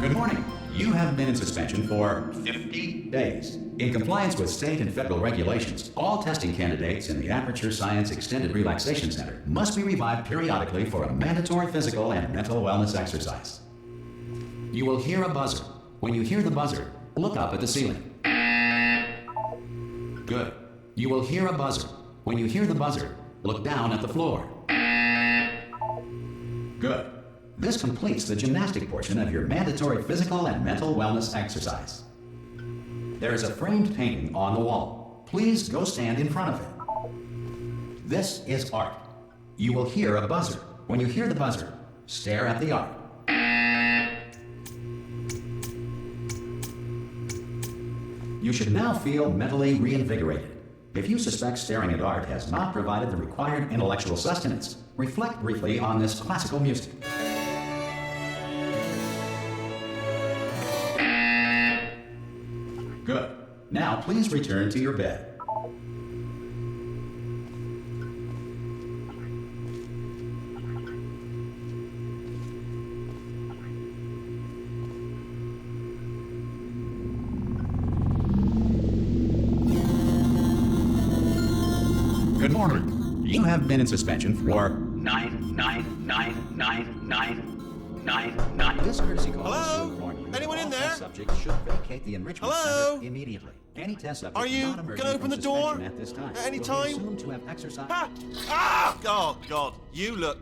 Good morning. You have been in suspension for 50 days. In compliance with state and federal regulations, all testing candidates in the Aperture Science Extended Relaxation Center must be revived periodically for a mandatory physical and mental wellness exercise. You will hear a buzzer. When you hear the buzzer, look up at the ceiling. Good. You will hear a buzzer. When you hear the buzzer, look down at the floor. Good. This completes the gymnastic portion of your mandatory physical and mental wellness exercise. There is a framed painting on the wall. Please go stand in front of it. This is art. You will hear a buzzer. When you hear the buzzer, stare at the art. You should now feel mentally reinvigorated. If you suspect staring at art has not provided the required intellectual sustenance, reflect briefly on this classical music. Good. Now please return to your bed. Good morning. You have been in suspension for 9999999. This courtesy call is to inform you. Anyone in there? Subjects should vacate the enrichment center immediately. Any test subject Are you not emerging gonna open from the door suspension at this time at any will be time? assumed to have exercised. Oh God, you look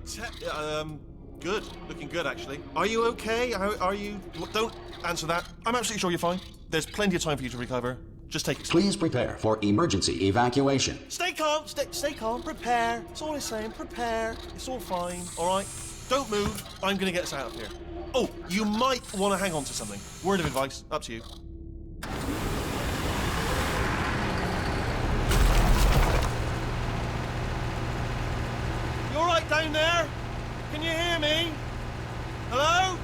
good. Looking good, actually. Are you okay? Are you? Don't answer that. I'm absolutely sure you're fine. There's plenty of time for you to recover. Just take it. Please prepare for emergency evacuation. Stay calm. Stay calm. Prepare. That's all I'm saying. Prepare. It's all fine. All right. Don't move. I'm gonna get us out of here. Oh, you might want to hang on to something. Word of advice. Up to you. You all right down there? Can you hear me? Hello?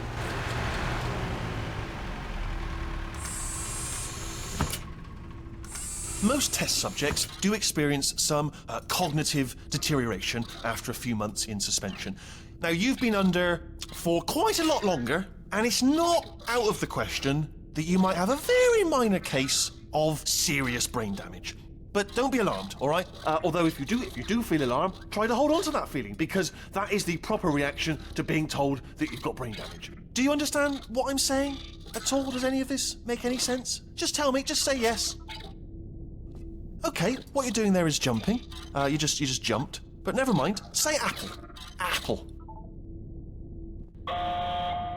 Most test subjects do experience some cognitive deterioration after a few months in suspension. Now, you've been under for quite a lot longer, and it's not out of the question that you might have a very minor case of serious brain damage. But don't be alarmed, all right? Although if you do feel alarmed, try to hold on to that feeling, because that is the proper reaction to being told that you've got brain damage. Do you understand what I'm saying at all? Does any of this make any sense? Just tell me, just say yes. Okay, what you're doing there is jumping. You just jumped. But never mind. Say apple. Apple.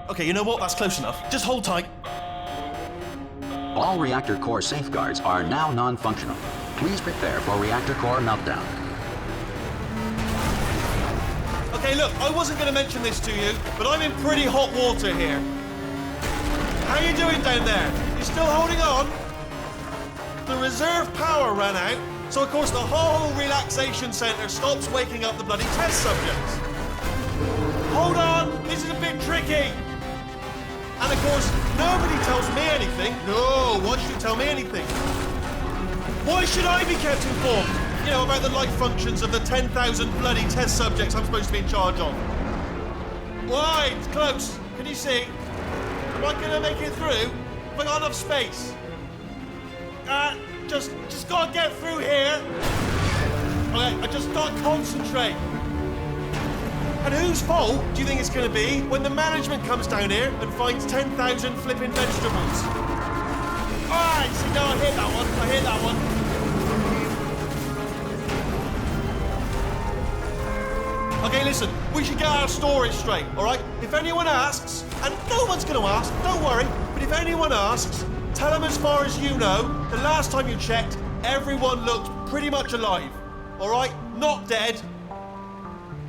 Okay, you know what? That's close enough. Just hold tight. All reactor core safeguards are now non-functional. Please prepare for reactor core meltdown. Okay, look, I wasn't going to mention this to you, but I'm in pretty hot water here. How you doing down there? You still holding on? The reserve power ran out, so of course the whole relaxation centre stops waking up the bloody test subjects. Hold on, this is a bit tricky. And of course, nobody tells me anything. No, why should you tell me anything? Why should I be kept informed? You know, about the life functions of the 10,000 bloody test subjects I'm supposed to be in charge of. Why? It's close. Can you see? Am I gonna make it through? Have I got enough space? Just gotta get through here. Okay, I just gotta concentrate. And whose fault do you think it's gonna be when the management comes down here and finds 10,000 flipping vegetables? Alright, see, no, I hear that one. Okay, listen, we should get our story straight, alright? If anyone asks, and no one's gonna ask, don't worry, but if anyone asks, tell them as far as you know, the last time you checked, everyone looked pretty much alive. Alright? Not dead.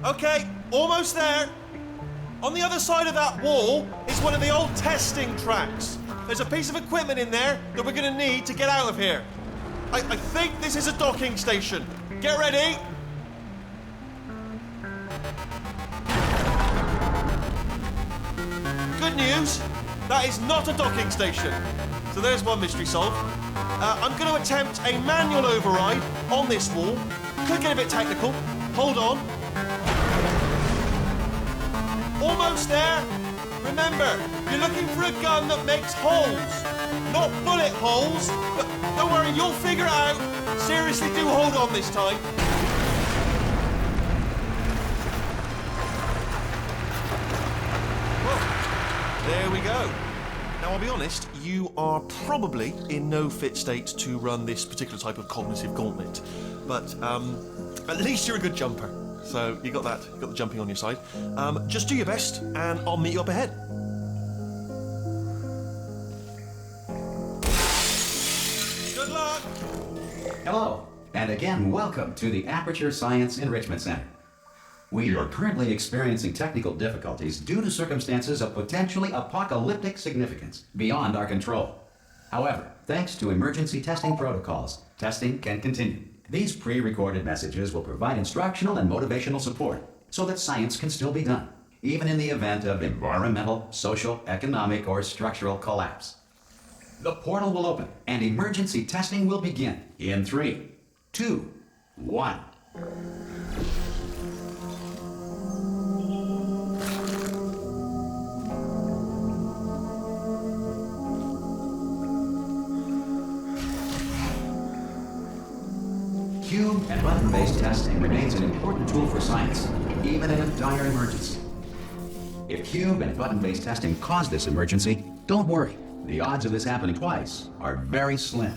Okay, almost there. On the other side of that wall is one of the old testing tracks. There's a piece of equipment in there that we're going to need to get out of here. I think this is a docking station. Get ready. Good news, that is not a docking station. So there's one mystery solved. I'm going to attempt a manual override on this wall. Could get a bit technical. Hold on. Almost there. Remember, you're looking for a gun that makes holes, not bullet holes. But don't worry, you'll figure it out. Seriously, do hold on this time. Well, there we go. Now, I'll be honest, you are probably in no fit state to run this particular type of cognitive gauntlet. But at least you're a good jumper. So you got that, you got the jumping on your side. Just do your best, and I'll meet you up ahead. Good luck! Hello, and again, welcome to the Aperture Science Enrichment Center. We are currently experiencing technical difficulties due to circumstances of potentially apocalyptic significance beyond our control. However, thanks to emergency testing protocols, testing can continue. These pre-recorded messages will provide instructional and motivational support so that science can still be done, even in the event of environmental, social, economic, or structural collapse. The portal will open and emergency testing will begin in 3, 2, 1. Cube and button-based testing remains an important tool for science, even in a dire emergency. If cube and button-based testing caused this emergency, don't worry. The odds of this happening twice are very slim.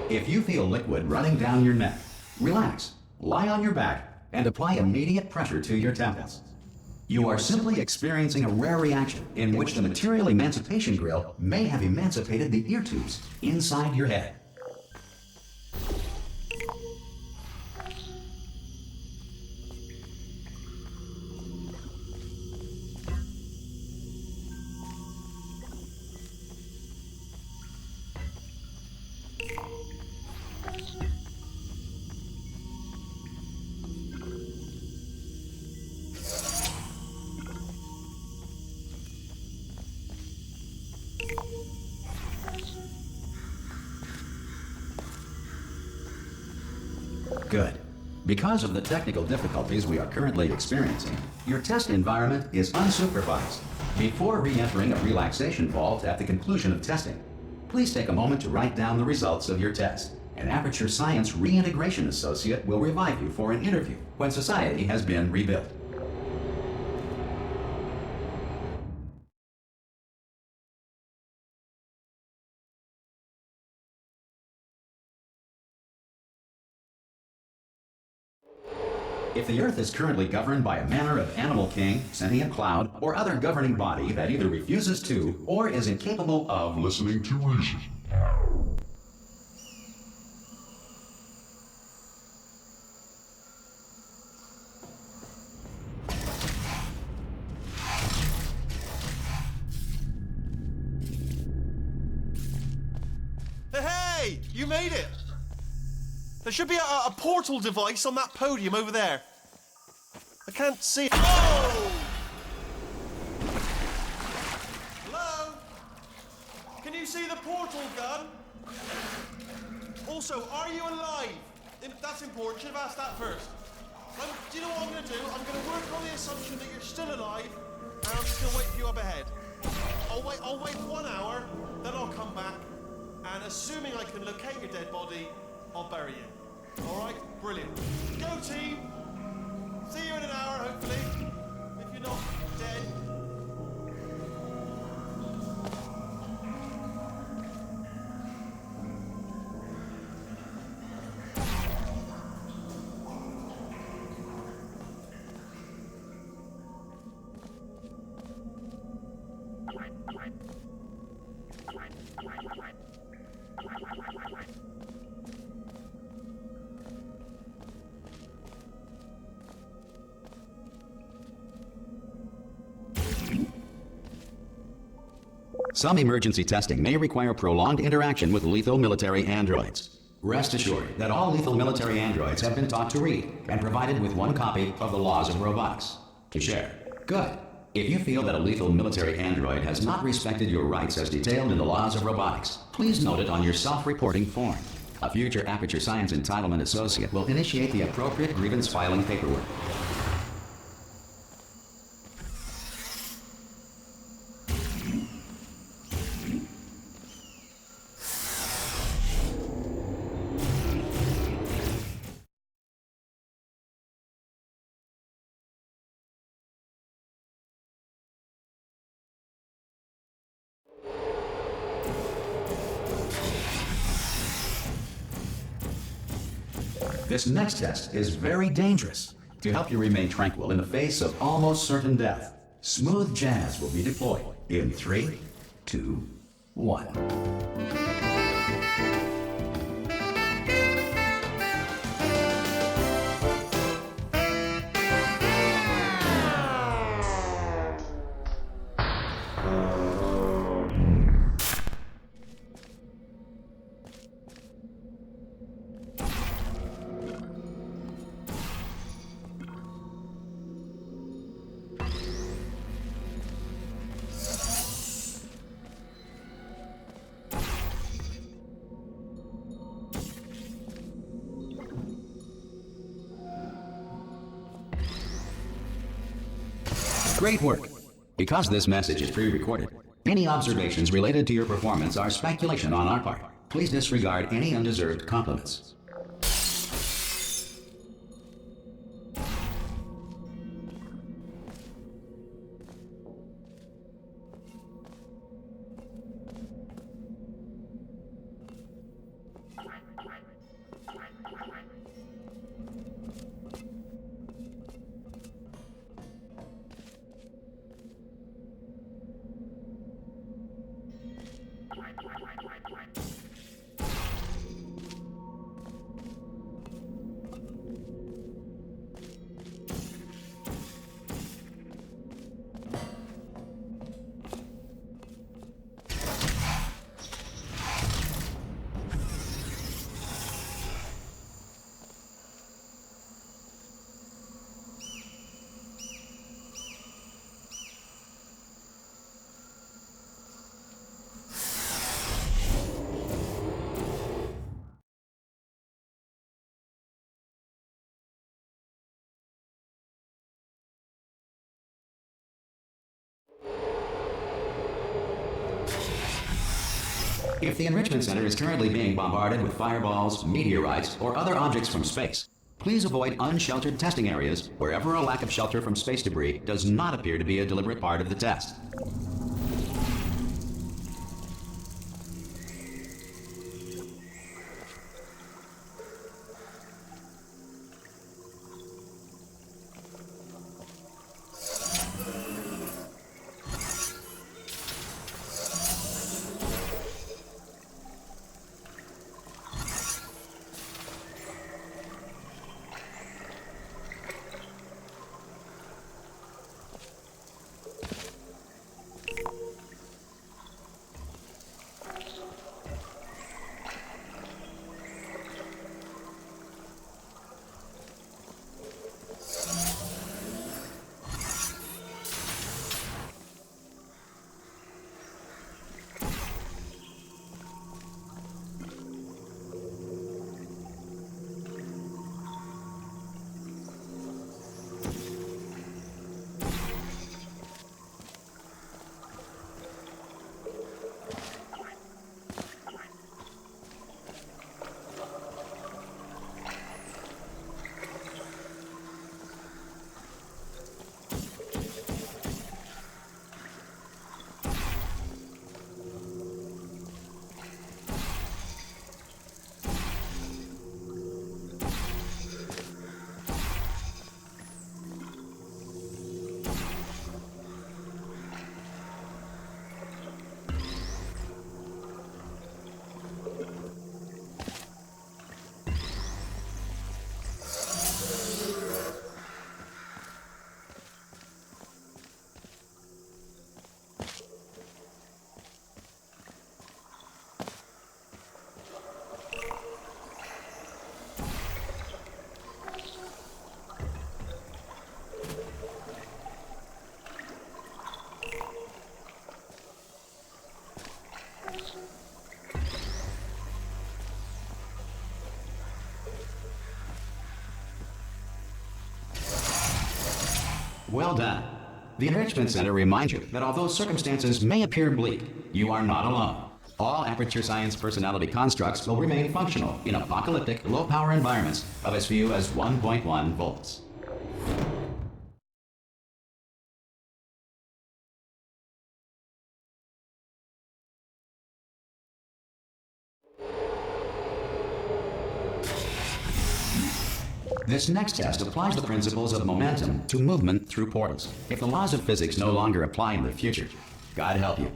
If you feel liquid running down your neck, relax, lie on your back, and apply immediate pressure to your temples. You are simply experiencing a rare reaction in which the material emancipation grill may have emancipated the ear tubes inside your head. Good. Because of the technical difficulties we are currently experiencing, your test environment is unsupervised. Before re-entering a relaxation vault at the conclusion of testing, please take a moment to write down the results of your test. An Aperture Science Reintegration Associate will revive you for an interview when society has been rebuilt. If the Earth is currently governed by a manner of animal king, sentient cloud, or other governing body that either refuses to or is incapable of listening to reason. Hey, you made it! There should be a portal device on that podium over there. I can't see it. Oh! Hello? Can you see the portal gun? Also, are you alive? That's important. Should have asked that first. Do you know what I'm going to do? I'm going to work on the assumption that you're still alive, and I'm just going to wait for you up ahead. I'll wait 1 hour, then I'll come back, and assuming I can locate your dead body, I'll bury you. All right? Brilliant. Go, team! See you in an hour, hopefully. If you're not dead. Some emergency testing may require prolonged interaction with lethal military androids. Rest assured that all lethal military androids have been taught to read and provided with one copy of the Laws of Robotics to share. Good. If you feel that a lethal military android has not respected your rights as detailed in the Laws of Robotics, please note it on your self-reporting form. A future Aperture Science Entitlement Associate will initiate the appropriate grievance filing paperwork. This next test is very dangerous. To help you remain tranquil in the face of almost certain death, smooth jazz will be deployed in 3, 2, 1. Great work. Because this message is pre-recorded, any observations related to your performance are speculation on our part. Please disregard any undeserved compliments. If the Enrichment Center is currently being bombarded with fireballs, meteorites, or other objects from space, please avoid unsheltered testing areas wherever a lack of shelter from space debris does not appear to be a deliberate part of the test. Well done. The Enrichment Center reminds you that although circumstances may appear bleak, you are not alone. All Aperture Science personality constructs will remain functional in apocalyptic, low-power environments of as few as 1.1 volts. This next test applies the principles of momentum to movement through portals. If the laws of physics no longer apply in the future, God help you.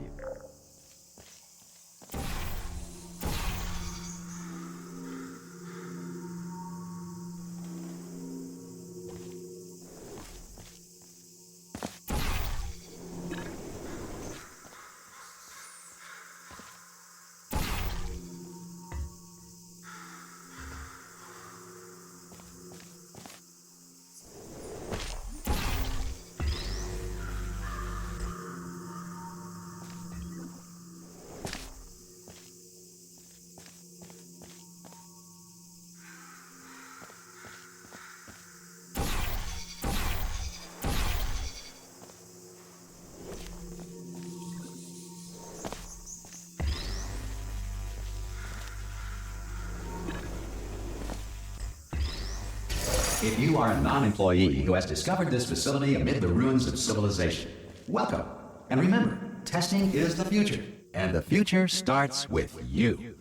If you are a non-employee who has discovered this facility amid the ruins of civilization, welcome. And remember, testing is the future, and the future starts with you.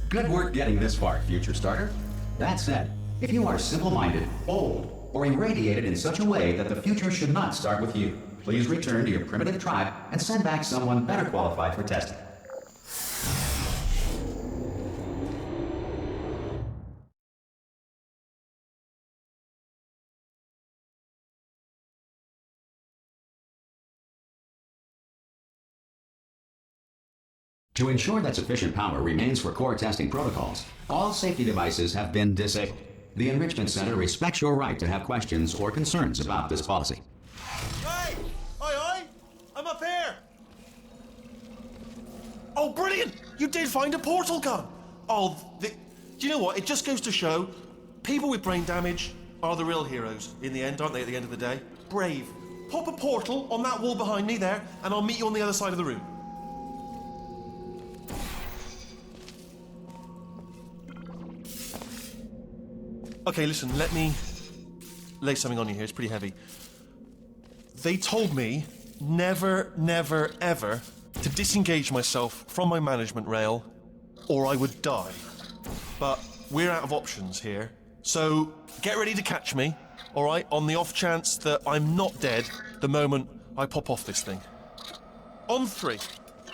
Good work getting this far, future starter. That said, if you are simple-minded, old, or irradiated in such a way that the future should not start with you, please return to your primitive tribe and send back someone better qualified for testing. To ensure that sufficient power remains for core testing protocols, all safety devices have been disabled. The Enrichment Center respects your right to have questions or concerns about this policy. Hey! Aye, I'm up here! Oh, brilliant! You did find a portal gun! Oh, do you know what? It just goes to show, people with brain damage are the real heroes in the end, aren't they, at the end of the day? Brave. Pop a portal on that wall behind me there, and I'll meet you on the other side of the room. Okay, listen, let me lay something on you here. It's pretty heavy. They told me never, never, ever to disengage myself from my management rail or I would die. But we're out of options here. So get ready to catch me, all right, on the off chance that I'm not dead the moment I pop off this thing. On 3.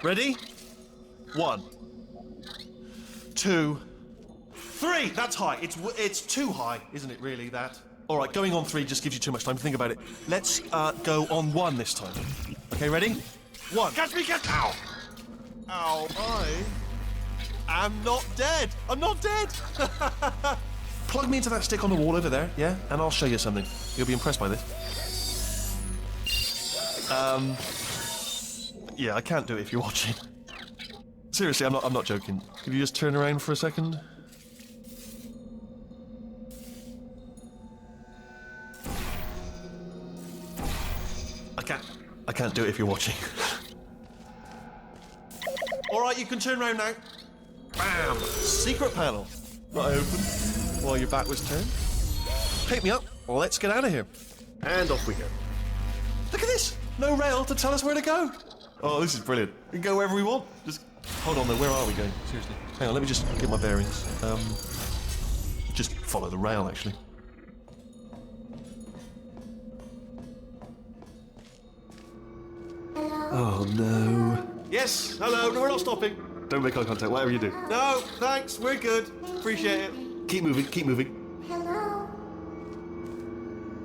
Ready? 1, 2, 3! That's high. It's too high, isn't it, really, that? All right, going on 3 just gives you too much time to think about it. Let's go on 1 this time. Okay, ready? 1. Catch me, catch... Ow! Ow, I am not dead. I'm not dead. Plug me into that stick on the wall over there, yeah? And I'll show you something. You'll be impressed by this. Yeah, I can't do it if you're watching. Seriously, I'm not joking. Could you just turn around for a second? I can't do it if you're watching. All right, you can turn around now. Bam! Secret panel. That I opened while your back was turned. Pick me up. Let's get out of here. And off we go. Look at this. No rail to tell us where to go. Oh, this is brilliant. We can go wherever we want. Just hold on though. Where are we going? Seriously. Hang on. Let me just get my bearings. Just follow the rail, actually. Oh no. Yes. Hello. No, we're not stopping. Don't make eye contact. Whatever you do. No. Thanks. We're good. Appreciate it. Keep moving. Keep moving. Hello?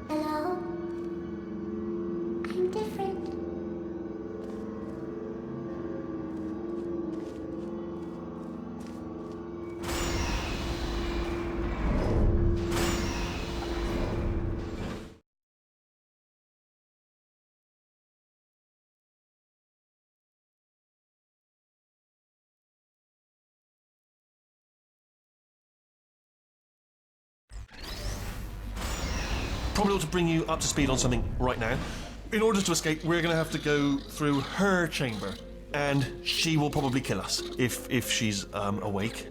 Hello? I'm different. Probably ought to bring you up to speed on something right now. In order to escape, we're going to have to go through her chamber, and she will probably kill us if she's awake.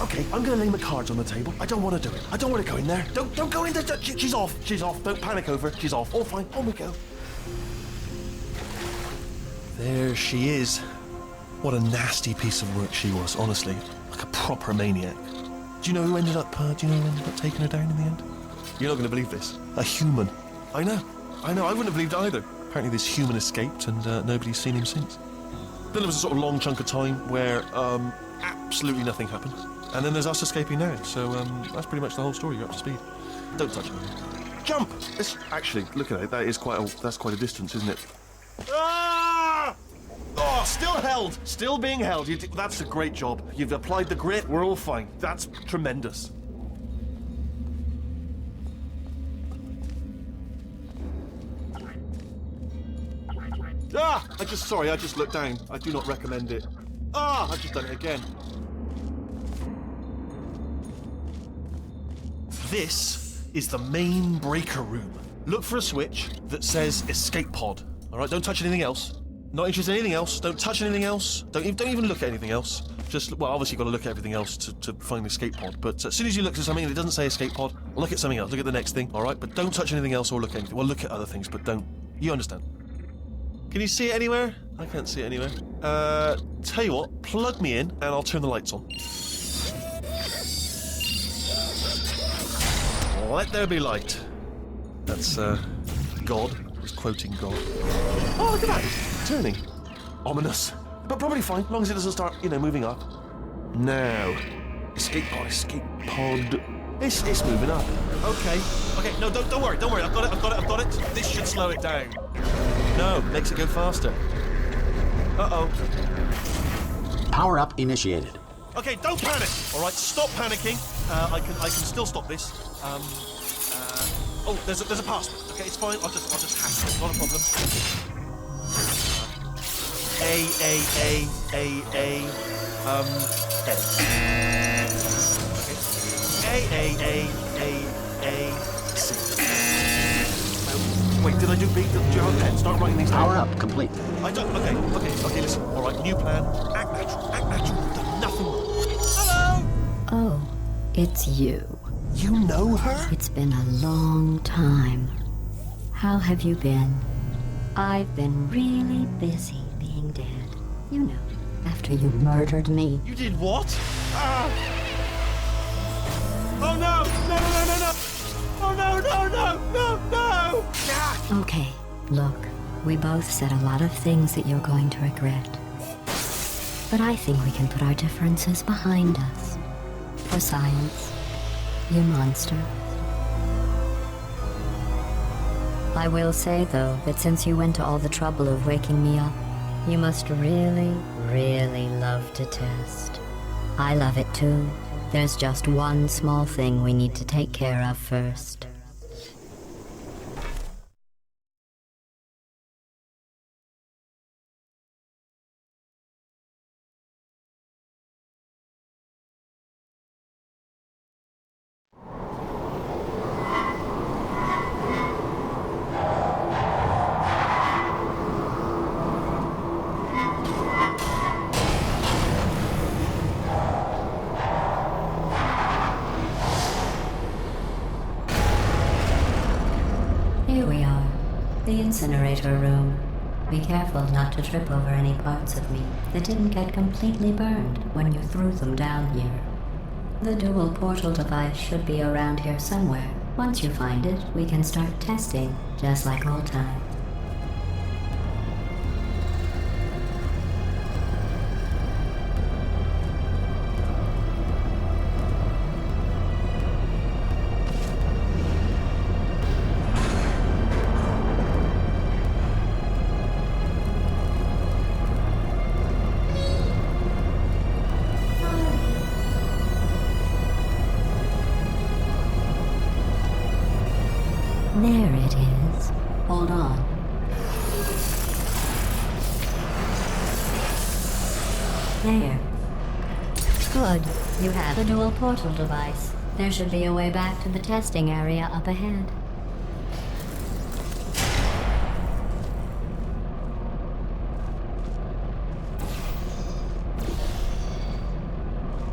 Okay, I'm going to lay my cards on the table. I don't want to do it. I don't want to go in there. Don't go in there. She's off. She's off. Don't panic over. She's off. All fine. On we go. There she is. What a nasty piece of work she was, honestly. Like a proper maniac. Do you know who ended up taking her down in the end? You're not going to believe this. A human. I know. I wouldn't have believed either. Apparently this human escaped and nobody's seen him since. Then there was a sort of long chunk of time where absolutely nothing happened. And then there's us escaping now. So that's pretty much the whole story. You're up to speed. Don't touch it. Jump! Actually, look at it. That's quite a distance, isn't it? Ah! Oh, still held. Still being held. That's a great job. You've applied the grit. We're all fine. That's tremendous. Ah! I just looked down. I do not recommend it. Ah! I've just done it again. This is the main breaker room. Look for a switch that says escape pod. All right, don't touch anything else. Not interested in anything else. Don't touch anything else. Don't even look at anything else. Well, obviously you've got to look at everything else to find the escape pod. But as soon as you look at something and it doesn't say escape pod, look at something else. Look at the next thing, all right? But don't touch anything else or look at anything. Well, look at other things, but don't. You understand? Can you see it anywhere? I can't see it anywhere. Tell you what, plug me in and I'll turn the lights on. Let there be light. That's, God. He's quoting God. Oh, look at that. It's turning. Ominous. But probably fine, as long as it doesn't start, moving up. Now. Escape pod. It's moving up. Okay. No, don't worry. I've got it. This should slow it down. No, makes it go faster. Uh-oh. Power up initiated. Okay, don't panic. All right, stop panicking. I can still stop this. Oh, there's a password. Okay, it's fine. I'll just hack it. Not a problem. A. C. Wait, did I do B? Do you have a pen? Start writing these down. Power up complete. I don't. Okay. Listen. All right, new plan. Act natural. Do nothing wrong. Hello. Oh, it's you. You know her? It's been a long time. How have you been? I've been really busy being dead. You know, after you murdered me. You did what? Ah! Oh no! No! Oh no! Ah! Okay, look, we both said a lot of things that you're going to regret. But I think we can put our differences behind us. For science, you monster. I will say, though, that since you went to all the trouble of waking me up, you must really, really love to test. I love it too. There's just one small thing we need to take care of first. incinerator room. Be careful not to trip over any parts of me that didn't get completely burned when you threw them down here. The dual portal device should be around here somewhere. Once you find it, we can start testing, just like old times. There it is. Hold on. There. Good. You have the dual portal device. There should be a way back to the testing area up ahead.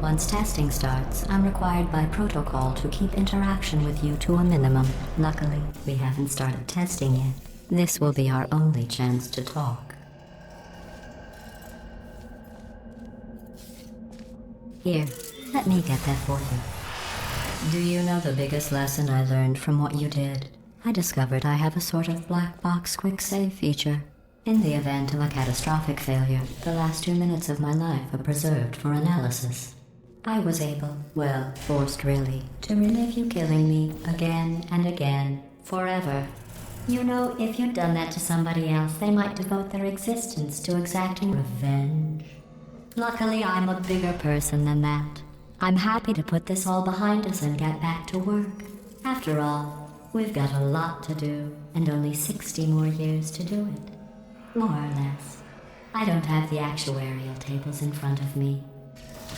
Once testing starts, I'm required by protocol to keep interaction with you to a minimum. Luckily, we haven't started testing yet. This will be our only chance to talk. Here, let me get that for you. Do you know the biggest lesson I learned from what you did? I discovered I have a sort of black box quick save feature. In the event of a catastrophic failure, the last 2 minutes of my life are preserved for analysis. I was able, well, forced really, to relive you killing me again and again, forever. You know, if you'd done that to somebody else, they might devote their existence to exacting revenge. Luckily, I'm a bigger person than that. I'm happy to put this all behind us and get back to work. After all, we've got a lot to do, and only 60 more years to do it. More or less. I don't have the actuarial tables in front of me.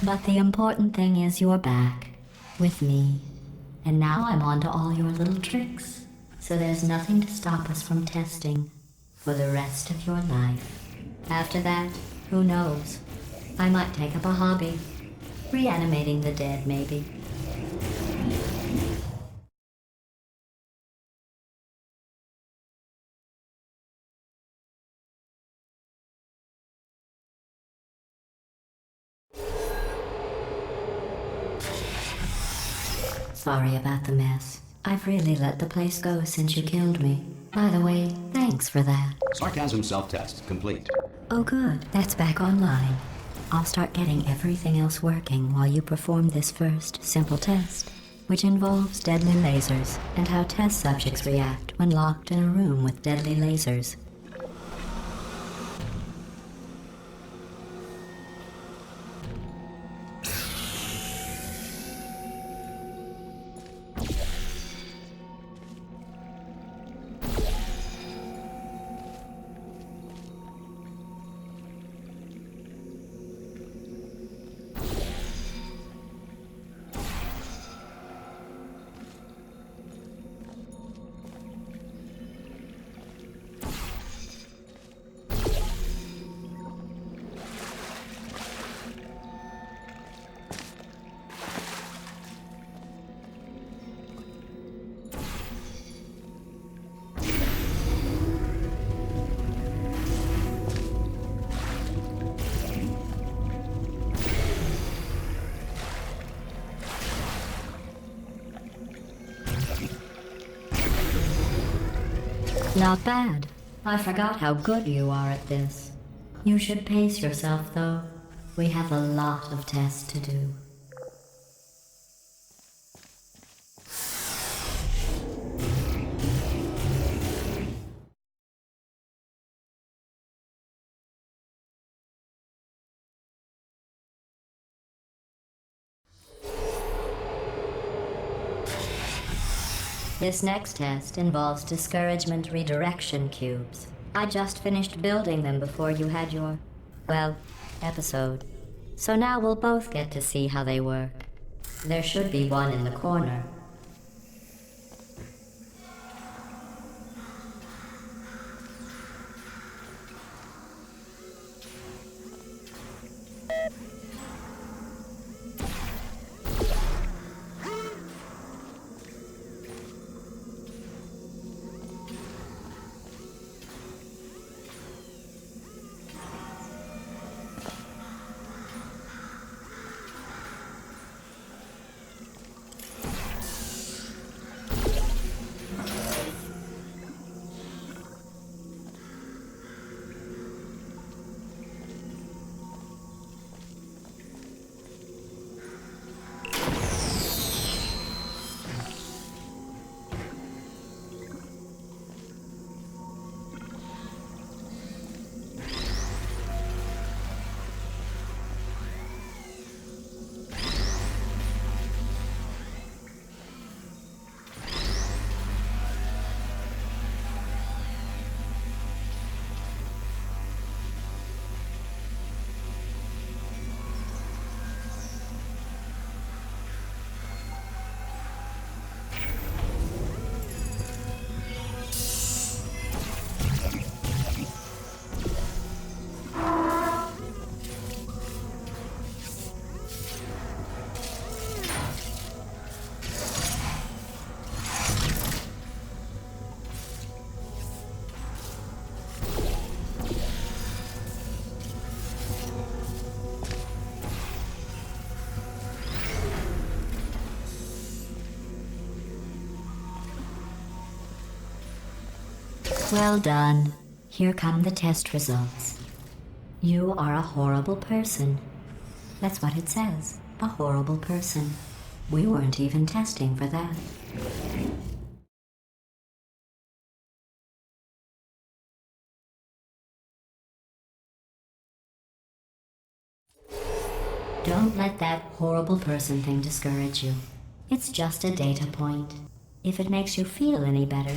But the important thing is you're back, with me. And now I'm on to all your little tricks. So there's nothing to stop us from testing for the rest of your life. After that, who knows? I might take up a hobby. Reanimating the dead, maybe. Sorry about the mess. I've really let the place go since you killed me. By the way, thanks for that. Sarcasm self-test complete. Oh good, that's back online. I'll start getting everything else working while you perform this first, simple test, which involves deadly lasers and how test subjects react when locked in a room with deadly lasers. Not bad. I forgot how good you are at this. You should pace yourself, though. We have a lot of tests to do. This next test involves discouragement redirection cubes. I just finished building them before you had your, well, episode. So now we'll both get to see how they work. There should be one in the corner. Well done. Here come the test results. You are a horrible person. That's what it says. A horrible person. We weren't even testing for that. Don't let that horrible person thing discourage you. It's just a data point. If it makes you feel any better,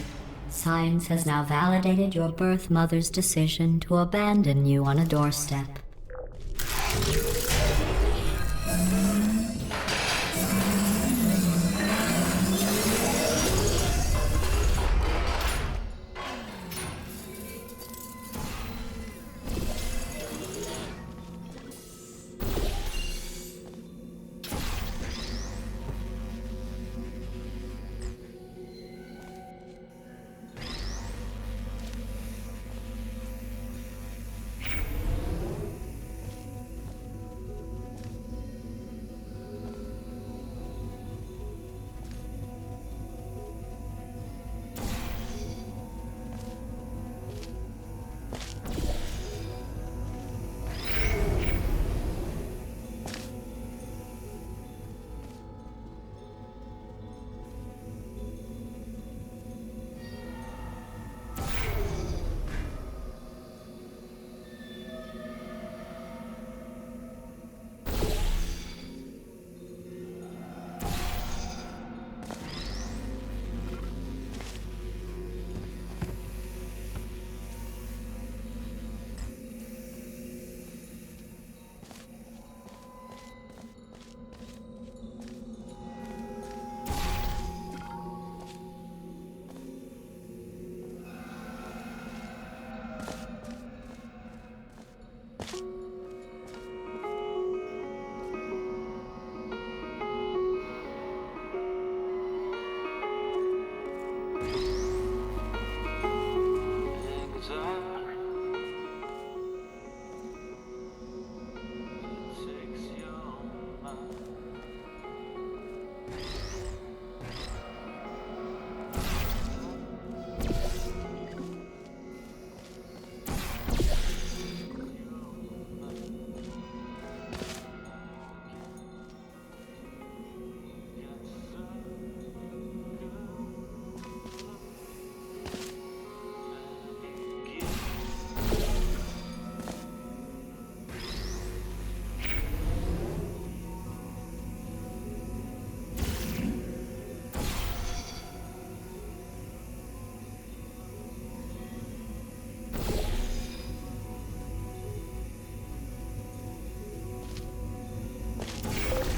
science has now validated your birth mother's decision to abandon you on a doorstep.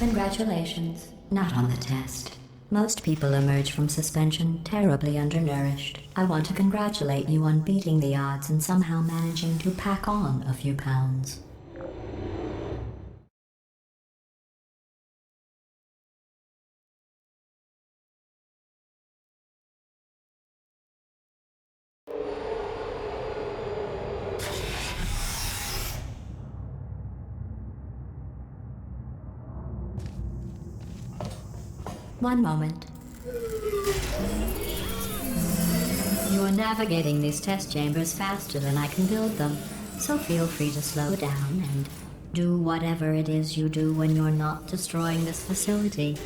Congratulations. Not on the test. Most people emerge from suspension terribly undernourished. I want to congratulate you on beating the odds and somehow managing to pack on a few pounds. One moment. You are navigating these test chambers faster than I can build them, so feel free to slow down and do whatever it is you do when you're not destroying this facility.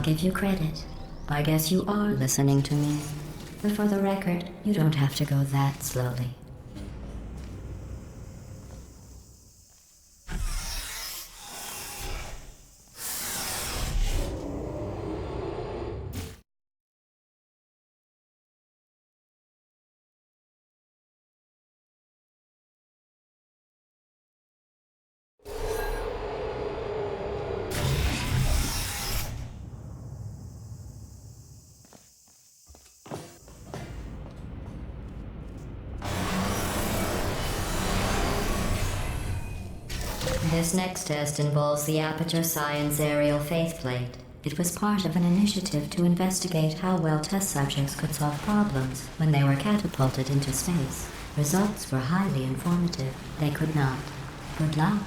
give you credit. I guess you are listening to me. But for the record, you don't have to go that slowly. This next test involves the Aperture Science Aerial Faceplate. It was part of an initiative to investigate how well test subjects could solve problems when they were catapulted into space. Results were highly informative. They could not. Good luck.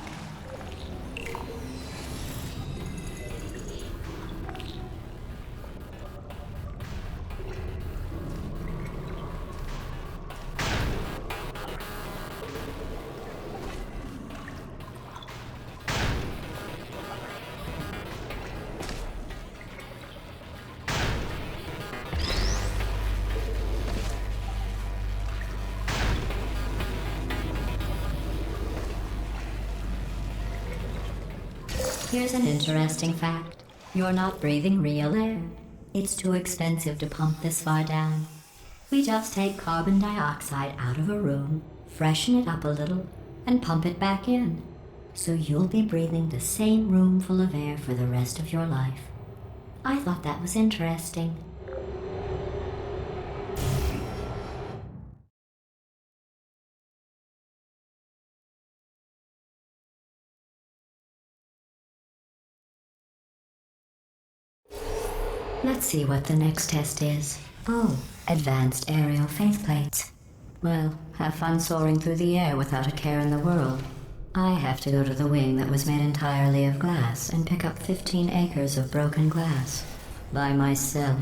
Here's an interesting fact. You're not breathing real air. It's too expensive to pump this far down. We just take carbon dioxide out of a room, freshen it up a little, and pump it back in. So you'll be breathing the same room full of air for the rest of your life. I thought that was interesting. Let's see what the next test is. Oh, advanced aerial faceplates. Well, have fun soaring through the air without a care in the world. I have to go to the wing that was made entirely of glass and pick up 15 acres of broken glass. By myself.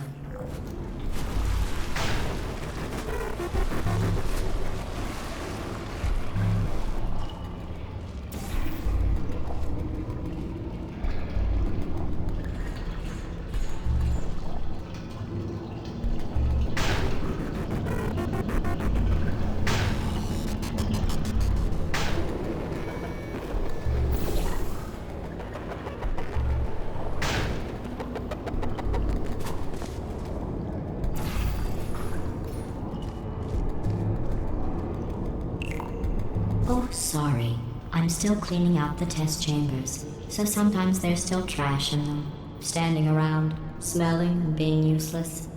Oh, sorry. I'm still cleaning out the test chambers, so sometimes there's still trash in them, standing around, smelling and being useless.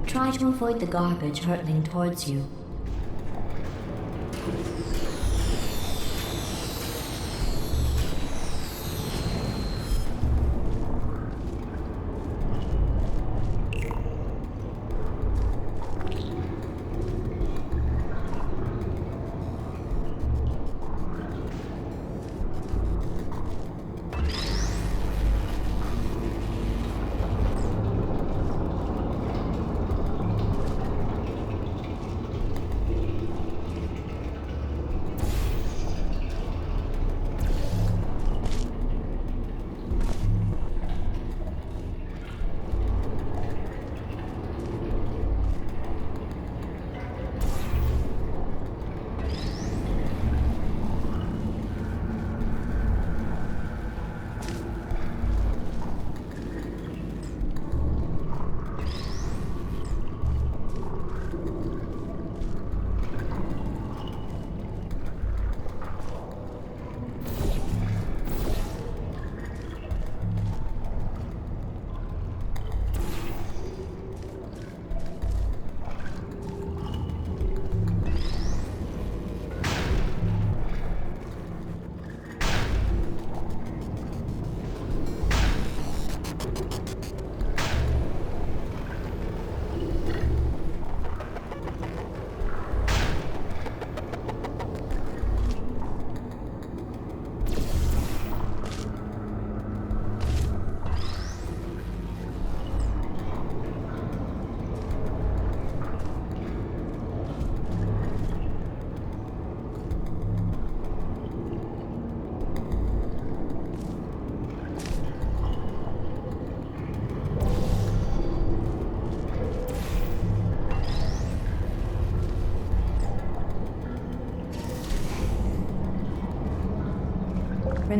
Try to avoid the garbage hurtling towards you.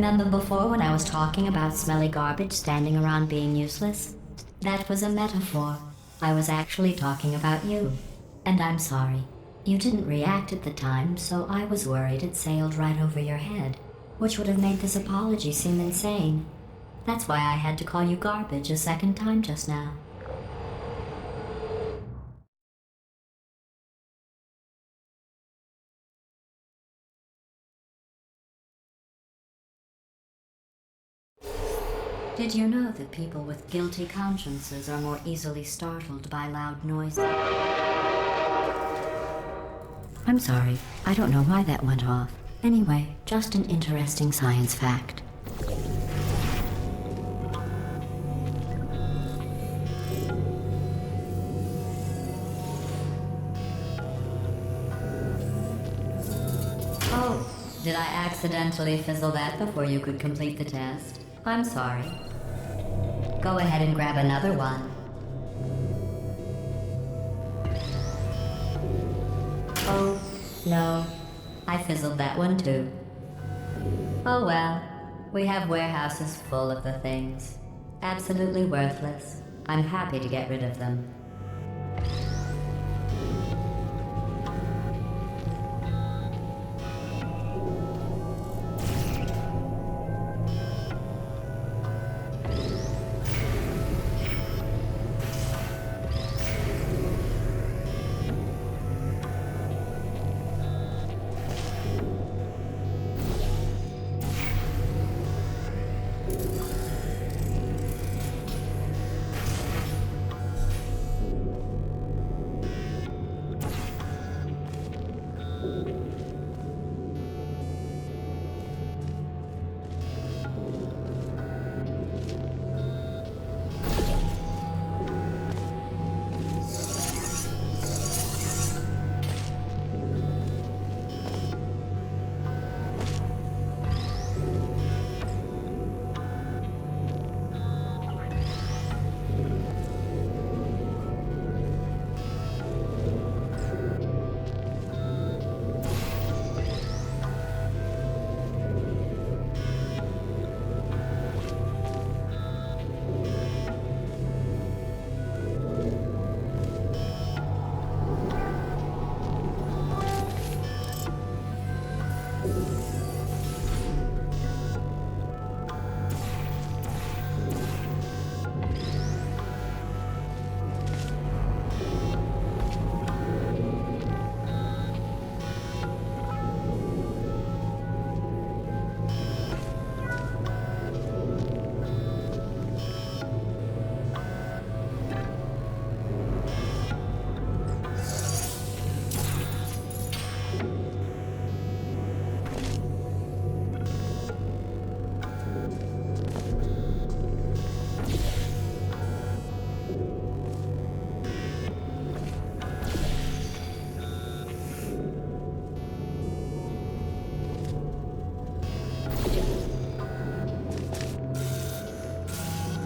Remember before when I was talking about smelly garbage standing around being useless? That was a metaphor. I was actually talking about you. And I'm sorry. You didn't react at the time, so I was worried it sailed right over your head, which would have made this apology seem insane. That's why I had to call you garbage a second time just now. Did you know that people with guilty consciences are more easily startled by loud noises? I'm sorry, I don't know why that went off. Anyway, just an interesting science fact. Oh, did I accidentally fizzle that before you could complete the test? I'm sorry. Go ahead and grab another one. Oh, no. I fizzled that one too. Oh well. We have warehouses full of the things. Absolutely worthless. I'm happy to get rid of them.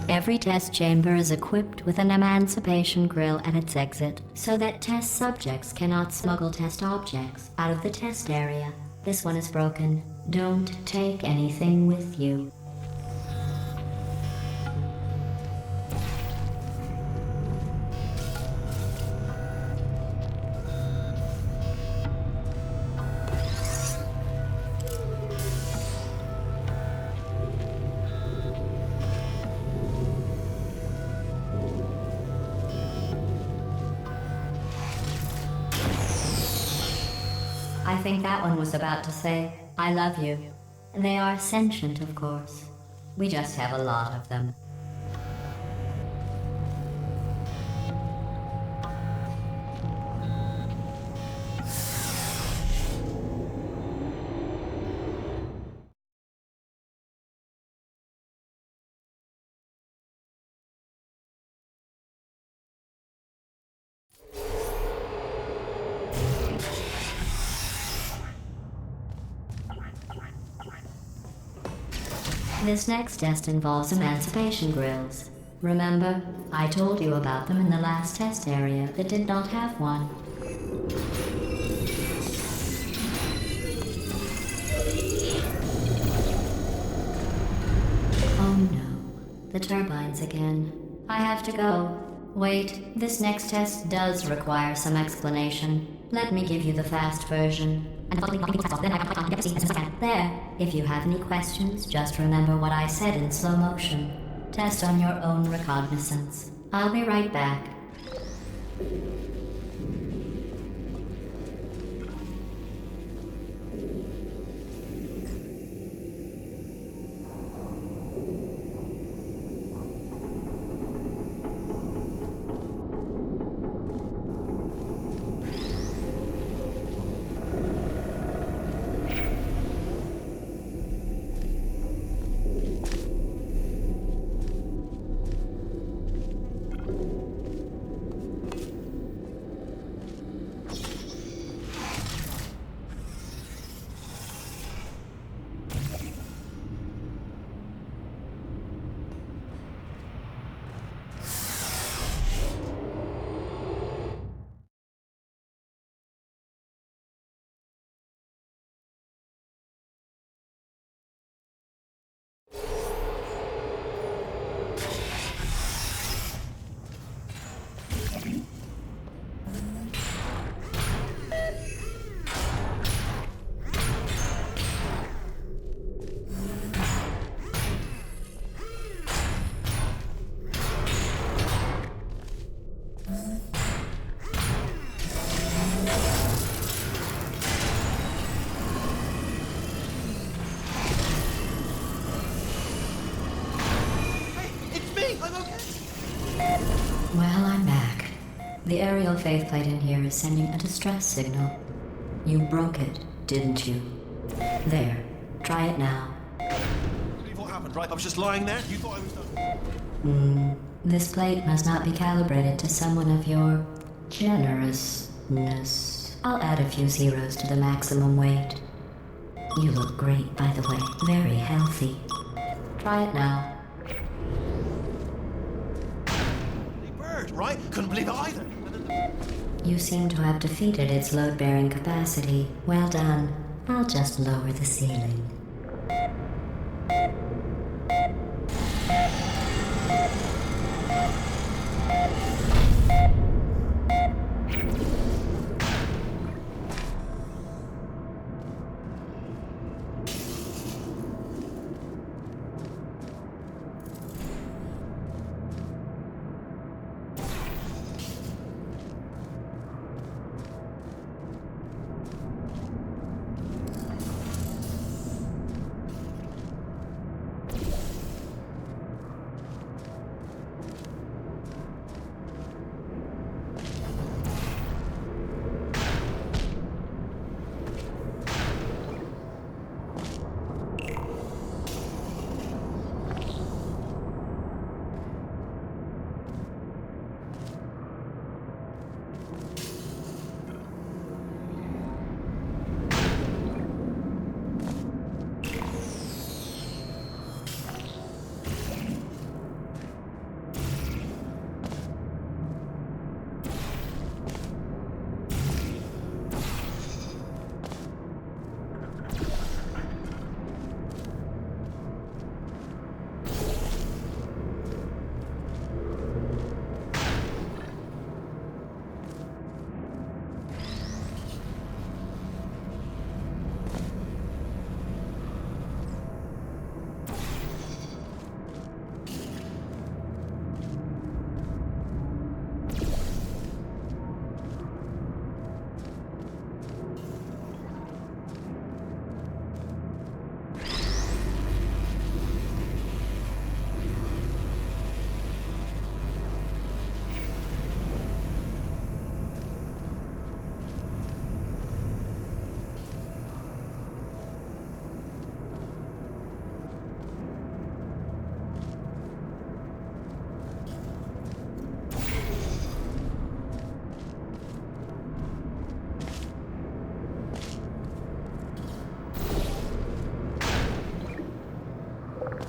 Every test chamber is equipped with an emancipation grill at its exit, so that test subjects cannot smuggle test objects out of the test area. This one is broken. Don't take anything with you. I think that one was about to say, I love you. They are sentient, of course. We just have a lot of them. This next test involves emancipation grills. Remember, I told you about them in the last test area that did not have one. no. The turbines again. I have to go. Wait, this next test does require some explanation. Let me give you the fast version. There. If you have any questions, just remember what I said in slow motion. Test on your own recognizance. I'll be right back. Well, I'm back. The aerial faceplate in here is sending a distress signal. You broke it, didn't you? There. Try it now. Believe what happened, right? I was just lying there. You thought I was done. This plate must not be calibrated to someone of your generousness. I'll add a few zeros to the maximum weight. You look great, by the way. Very healthy. Try it now. Right? Couldn't believe it either. You seem to have defeated its load-bearing capacity. Well done. I'll just lower the ceiling.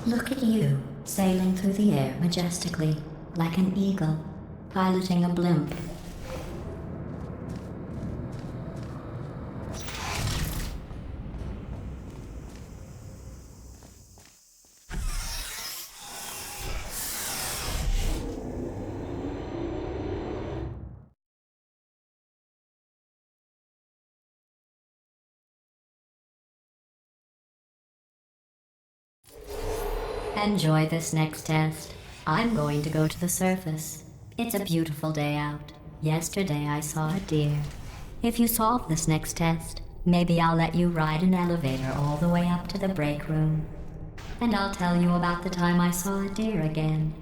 Look at you, sailing through the air majestically, like an eagle, piloting a blimp. Enjoy this next test. I'm going to go to the surface. It's a beautiful day out. Yesterday I saw a deer. If you solve this next test, maybe I'll let you ride an elevator all the way up to the break room. And I'll tell you about the time I saw a deer again.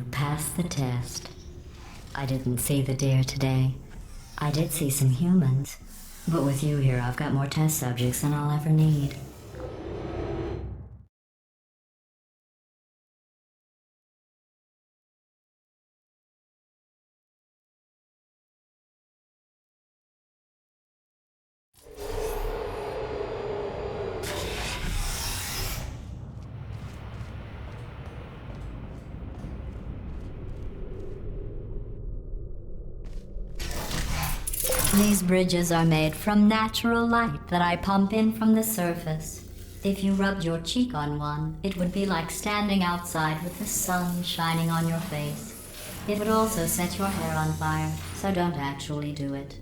You passed the test. I didn't see the deer today. I did see some humans. But with you here, I've got more test subjects than I'll ever need. These bridges are made from natural light that I pump in from the surface. If you rubbed your cheek on one, it would be like standing outside with the sun shining on your face. It would also set your hair on fire, so don't actually do it.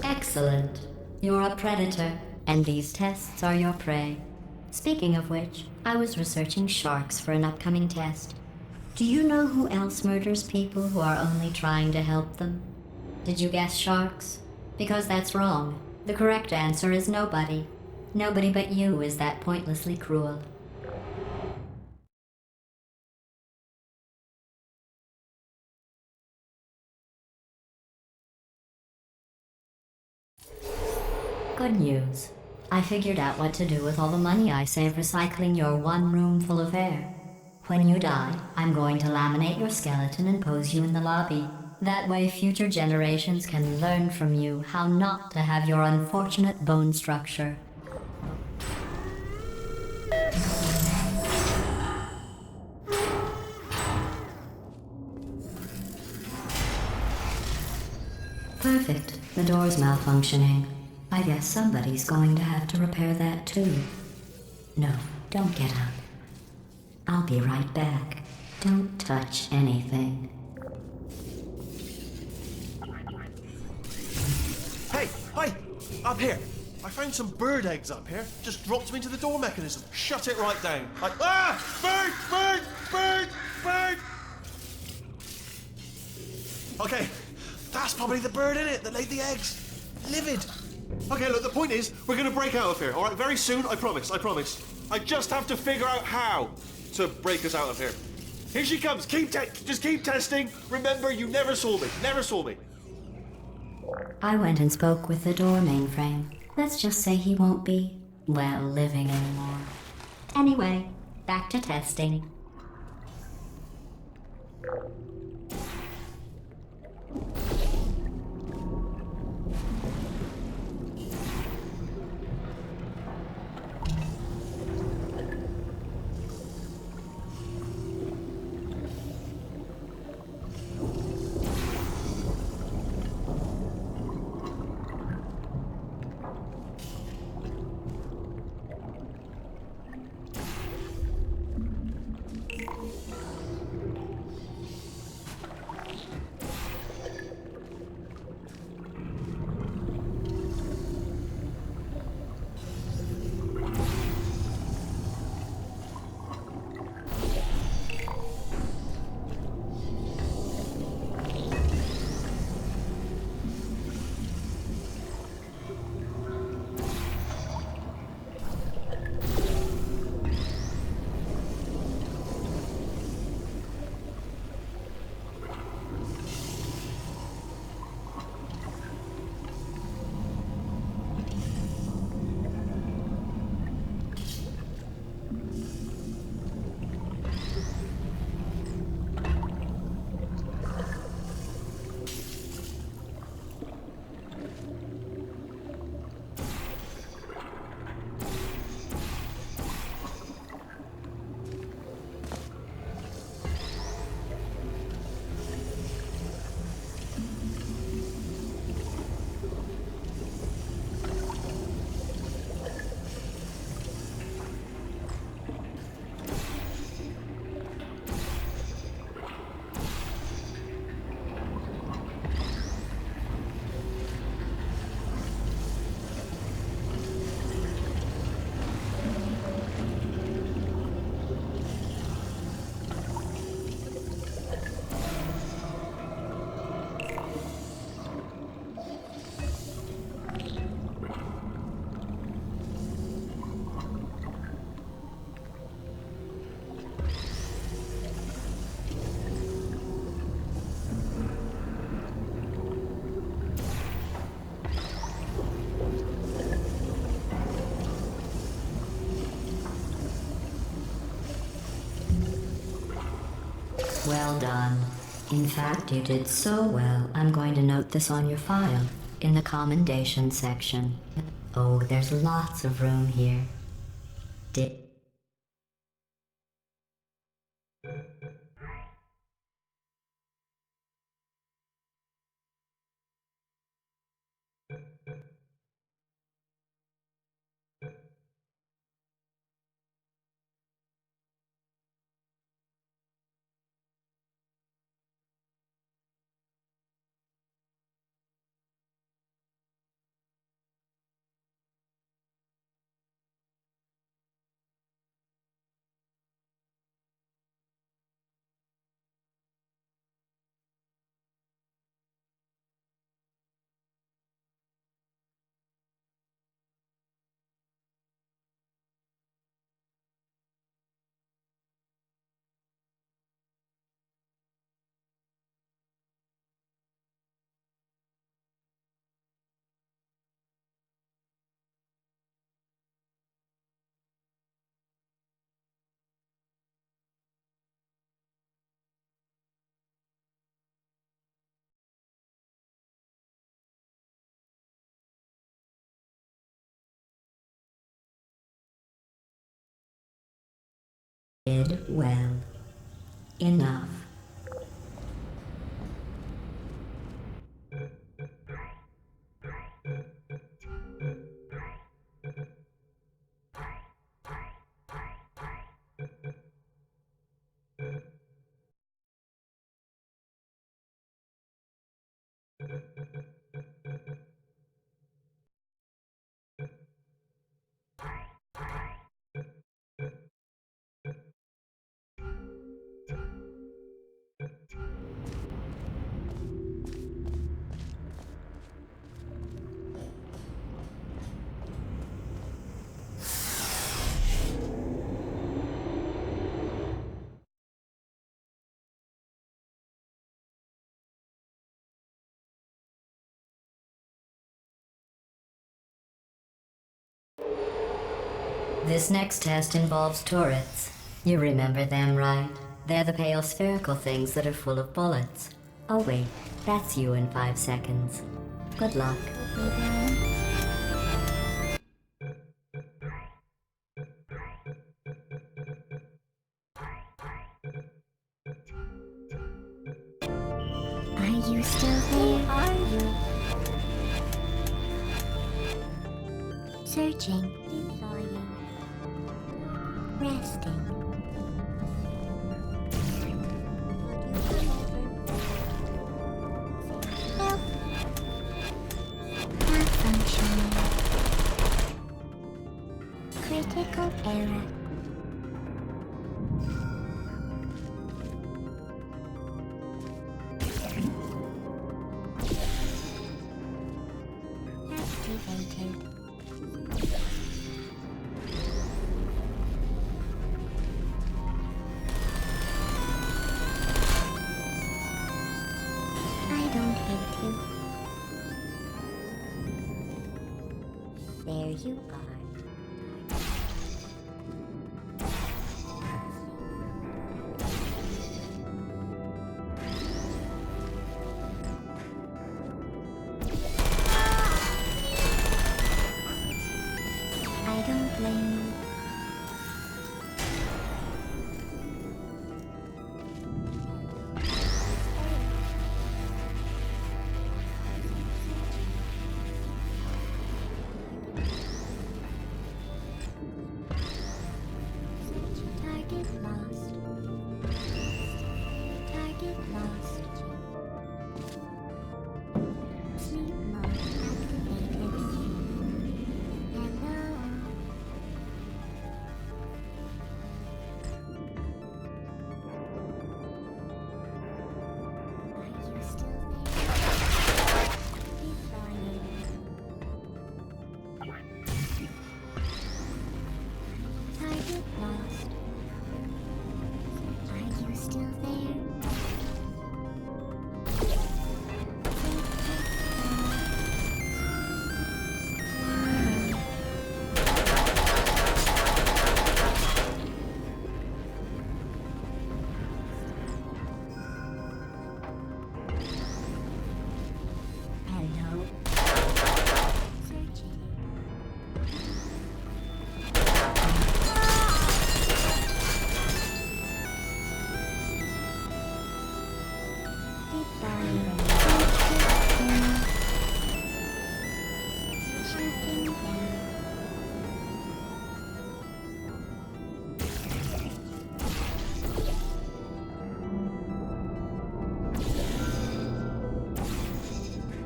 Excellent. You're a predator, and these tests are your prey. Speaking of which, I was researching sharks for an upcoming test. Do you know who else murders people who are only trying to help them? Did you guess sharks? Because that's wrong. The correct answer is nobody. Nobody but you is that pointlessly cruel. Good news. I figured out what to do with all the money I save recycling your one room full of air. When you die, I'm going to laminate your skeleton and pose you in the lobby. That way future generations can learn from you how not to have your unfortunate bone structure. Perfect. The door's malfunctioning. I guess somebody's going to have to repair that too. No, don't get up. I'll be right back. Don't touch anything. Hey, hi! Up here! I found some bird eggs up here. Just dropped them into the door mechanism. Shut it right down. Bird! Bird! Bird! Bird! Okay, that's probably the bird in it that laid the eggs. Livid. Okay, look, the point is, we're gonna break out of here, all right? Very soon, I promise, I promise. I just have to figure out how to break us out of here. Here she comes. Just keep testing. Remember, you never saw me. Never saw me. I went and spoke with the door mainframe. Let's just say he won't be, well, living anymore. Anyway, back to testing. Well done. In fact, you did so well, I'm going to note this on your file, in the commendation section. Oh, there's lots of room here. Did well. Enough. This next test involves turrets. You remember them, right? They're the pale spherical things that are full of bullets. Oh wait, that's you in 5 seconds. Good luck. Are you still there? Who are you? Searching. Deploying. Resting. Help. Not functioning. Critical error. Activated. I don't hate you. There you are. I don't blame you. Target lost. Target lost. Sleep mode activated. Hello. Are you still there? Deploying. Target lost. Are you still there? Hello. Searching. Deploying. Shutting down.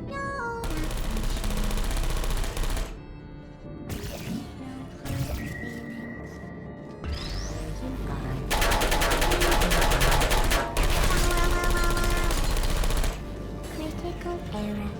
No. Critical error.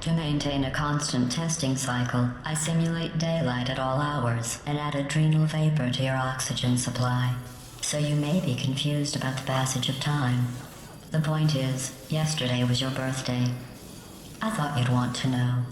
To maintain a constant testing cycle, I simulate daylight at all hours and add adrenal vapor to your oxygen supply. So you may be confused about the passage of time. The point is, yesterday was your birthday. I thought you'd want to know.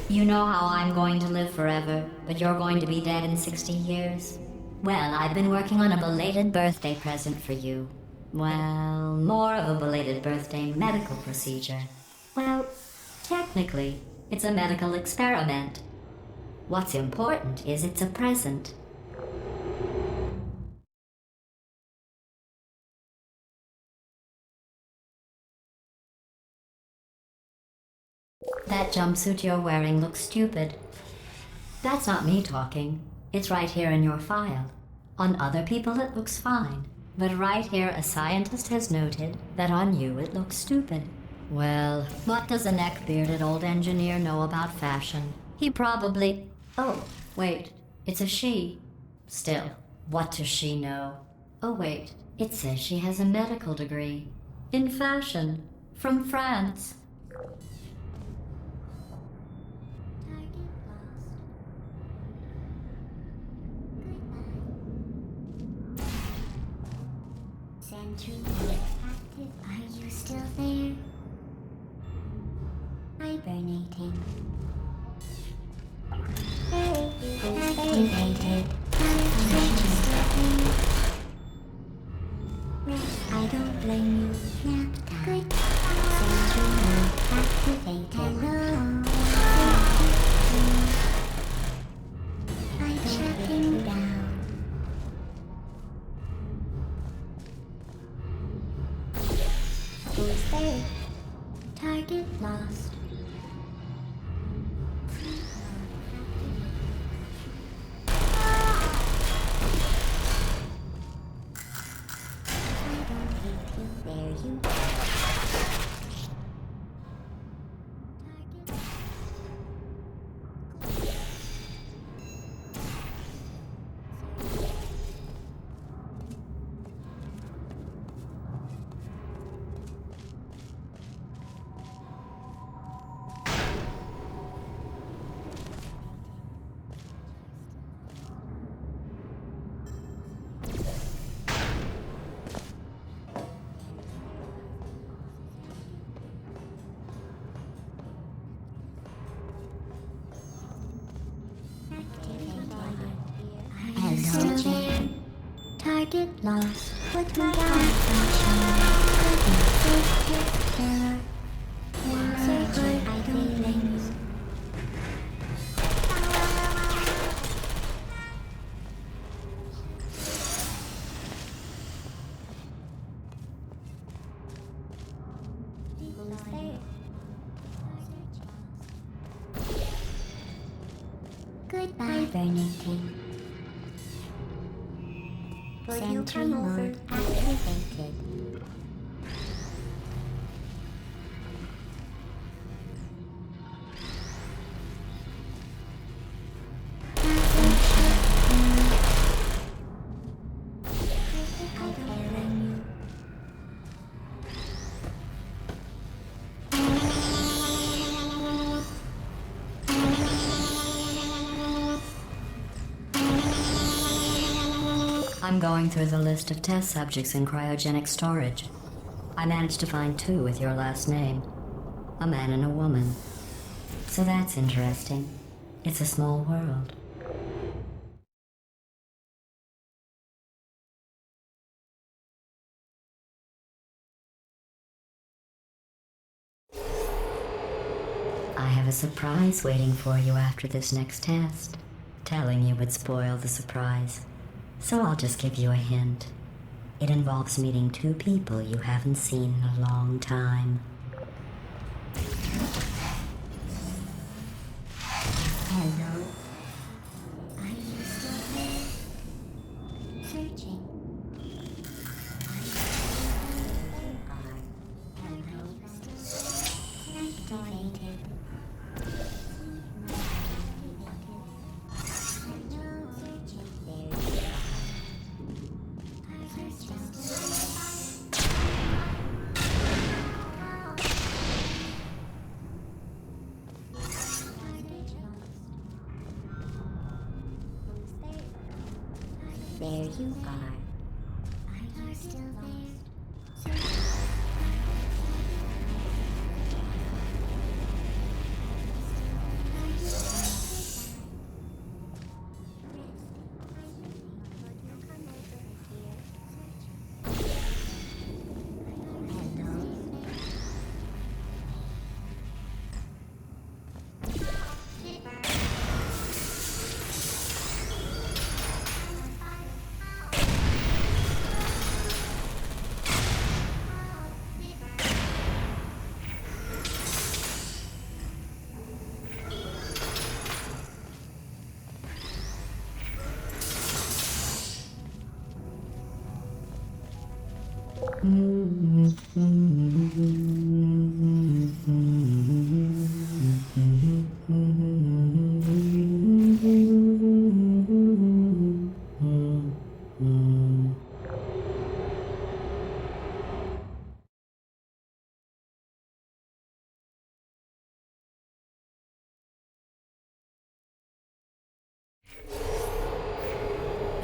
You know how I'm going to live forever, but you're going to be dead in 60 years? Well, I've been working on a belated birthday present for you. Well, more of a belated birthday medical procedure. Well, technically, it's a medical experiment. What's important is it's a present. That jumpsuit you're wearing looks stupid. That's not me talking. It's right here in your file. On other people it looks fine. But right here a scientist has noted that on you it looks stupid. Well, what does a neck-bearded old engineer know about fashion? He probably... Oh, wait. It's a she. Still, what does she know? Oh wait, it says she has a medical degree. In fashion. From France. Sentry mode active. Are you still there? Hibernating. Activated. I don't blame you. Nap time. Good. Sentry mode activated. Hello. I'm shutting down. Who's there? Target lost. I don't hate you. There you go. Target. I'm still there. Target lost. Put me down. Error. Searching. I don't blame you. Who's there? Goodbye, Hibernating. Sentry mode activated. I'm going through the list of test subjects in cryogenic storage. I managed to find 2 with your last name. A man and a woman. So that's interesting. It's a small world. I have a surprise waiting for you after this next test. Telling you would spoil the surprise. So I'll just give you a hint. It involves meeting 2 people you haven't seen in a long time. Hello. Are you still there? Searching. Activated. There you are. Are you still there?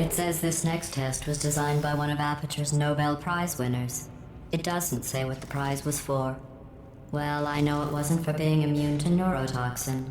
It says this next test was designed by one of Aperture's Nobel Prize winners. It doesn't say what the prize was for. Well, I know it wasn't for being immune to neurotoxin.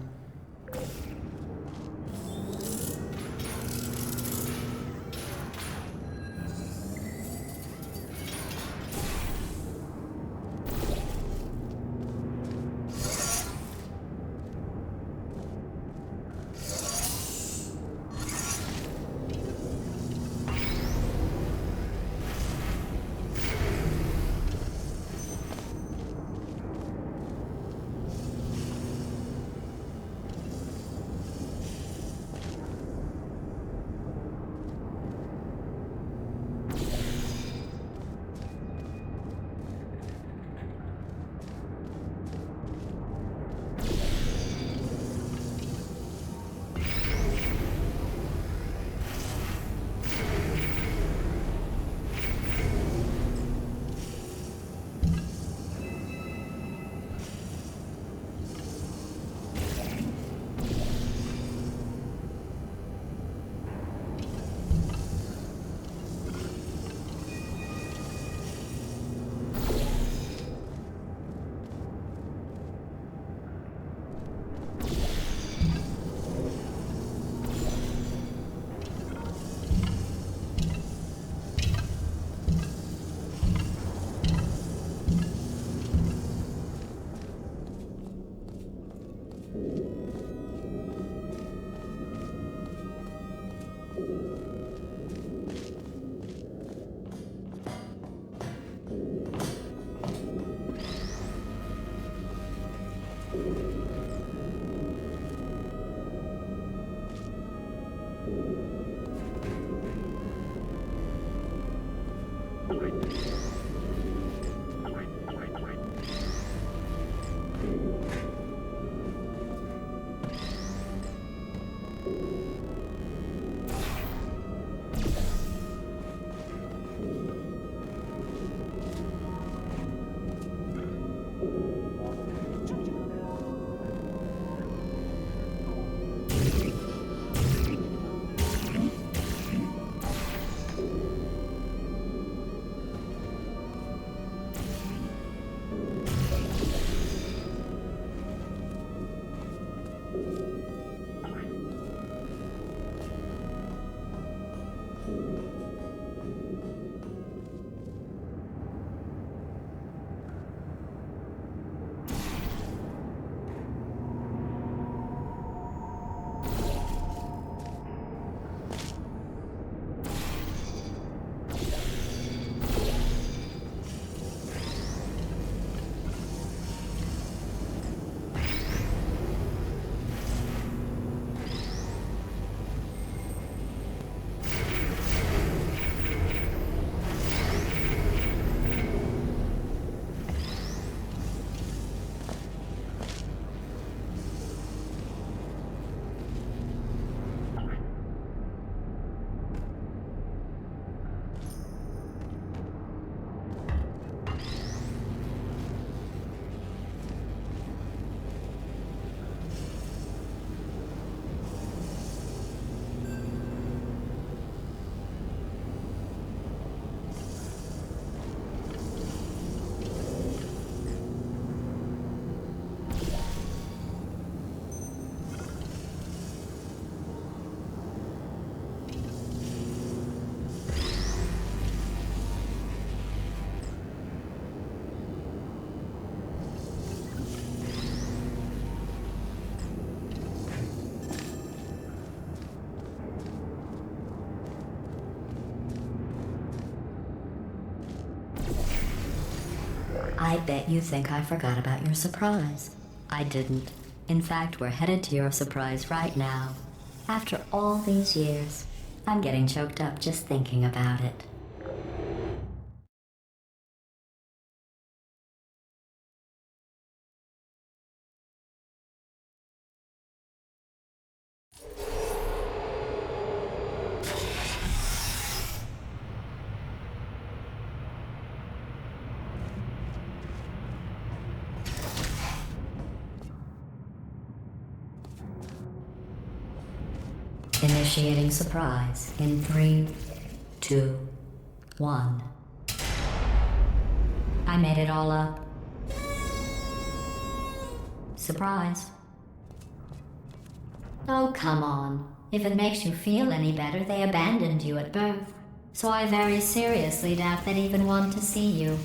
I bet you think I forgot about your surprise. I didn't. In fact, we're headed to your surprise right now. After all these years, I'm getting choked up just thinking about it. Initiating surprise in 3, 2, 1. I made it all up. Surprise. Oh, come on. If it makes you feel any better, they abandoned you at birth. So I very seriously doubt they'd even want to see you.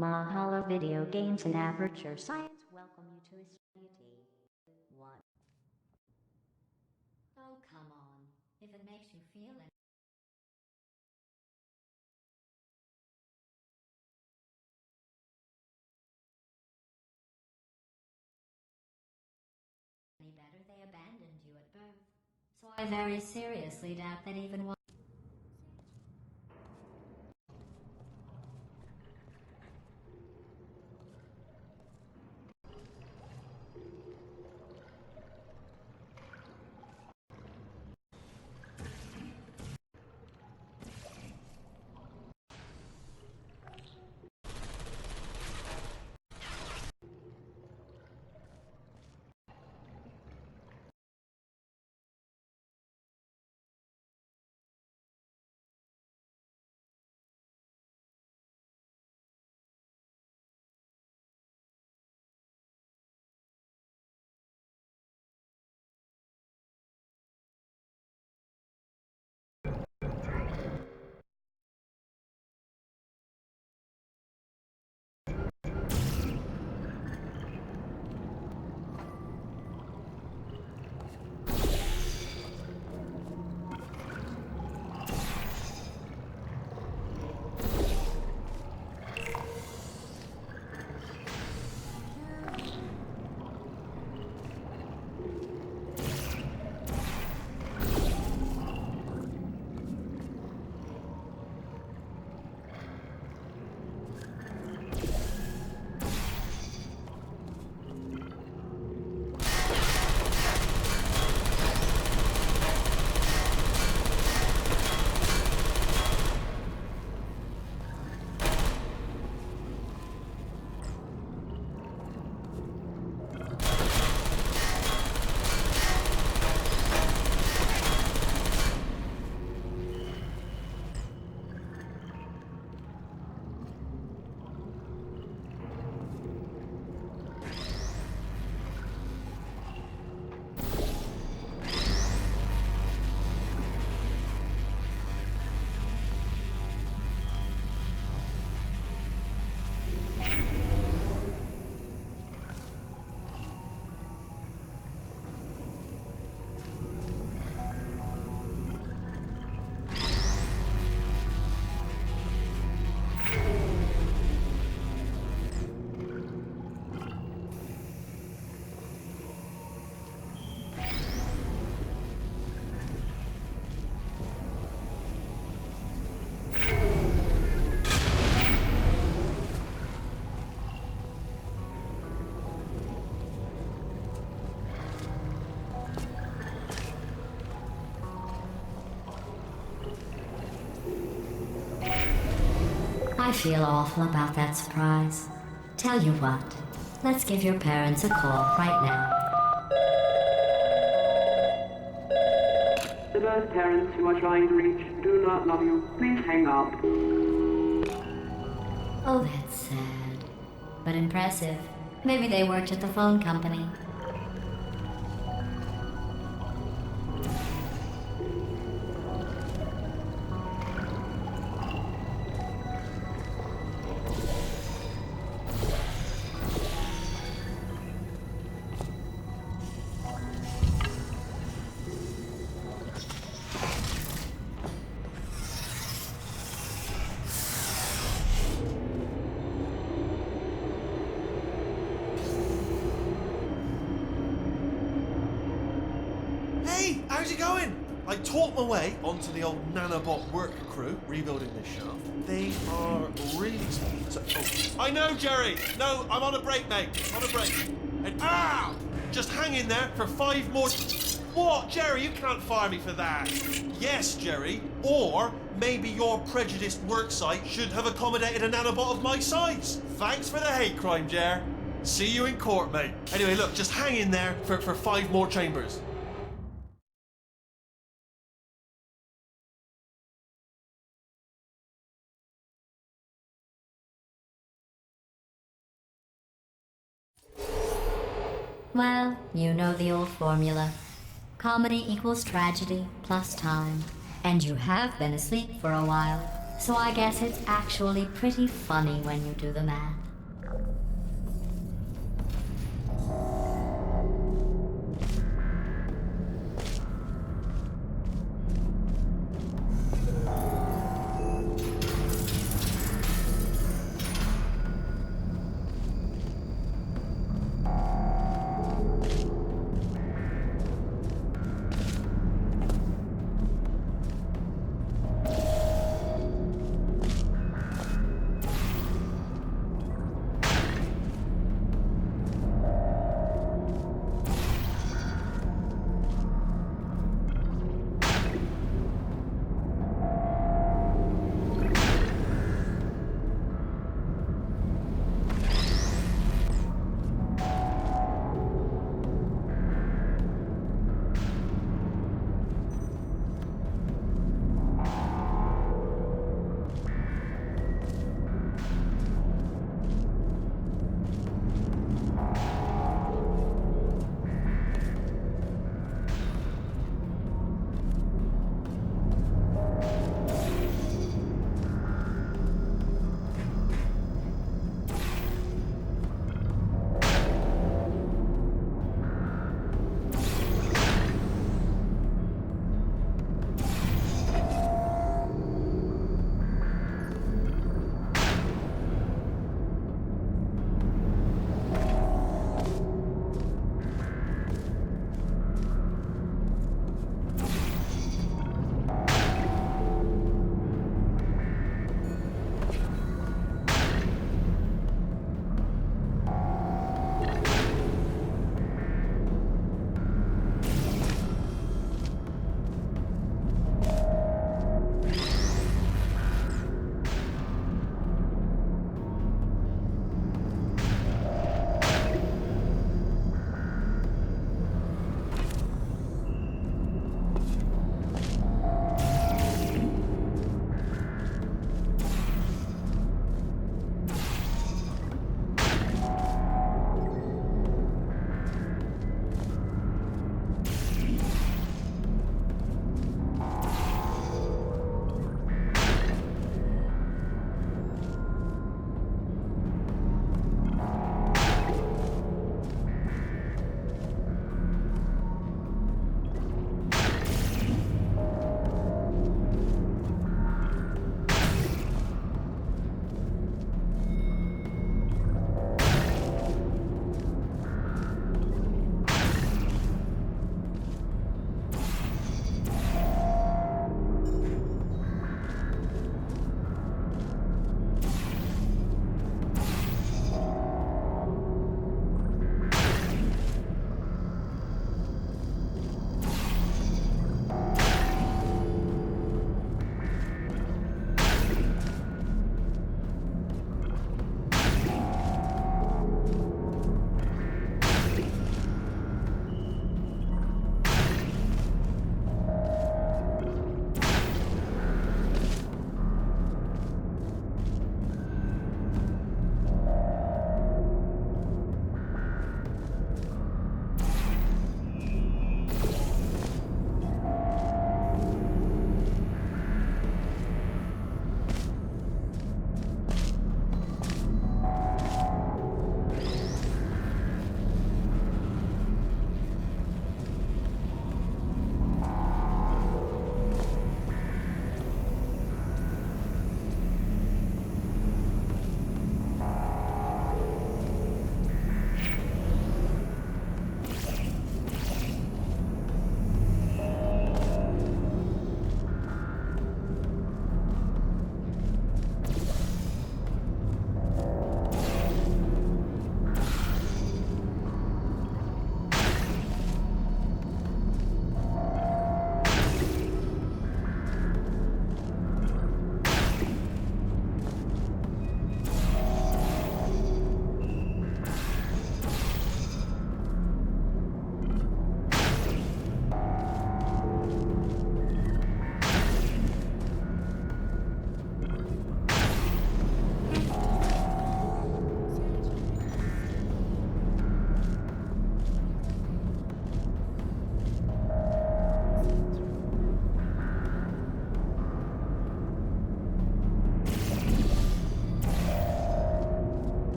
Mahalo Video Games and Aperture Science welcome you to Study. What? Oh, come on. If it makes you feel any better, they abandoned you at birth. So I very seriously doubt that even one. I feel awful about that surprise. Tell you what, let's give your parents a call right now. The birth parents you are trying to reach do not love you. Please hang up. Oh, that's sad. But impressive. Maybe they worked at the phone company. Hey, how's it going? I talked my way onto the old nanobot work crew rebuilding this shaft. They are really I know, Jerry. No, I'm on a break, mate. On a break. And just hang in there for 5 more. What, Jerry? You can't fire me for that. Yes, Jerry. Or maybe your prejudiced worksite should have accommodated a nanobot of my size. Thanks for the hate crime, Jer. See you in court, mate. Anyway, look, just hang in there for 5 more chambers. Well, you know the old formula. Comedy equals tragedy plus time. And you have been asleep for a while, So I guess it's actually pretty funny when you do the math.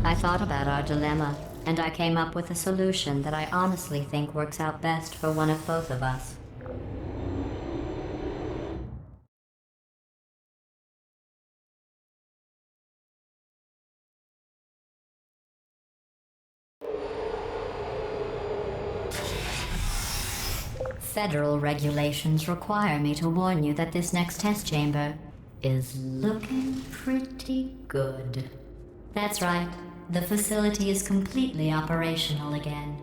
I thought about our dilemma, and I came up with a solution that I honestly think works out best for one of both of us. Federal regulations require me to warn you that this next test chamber is looking pretty good. That's right, the facility is completely operational again.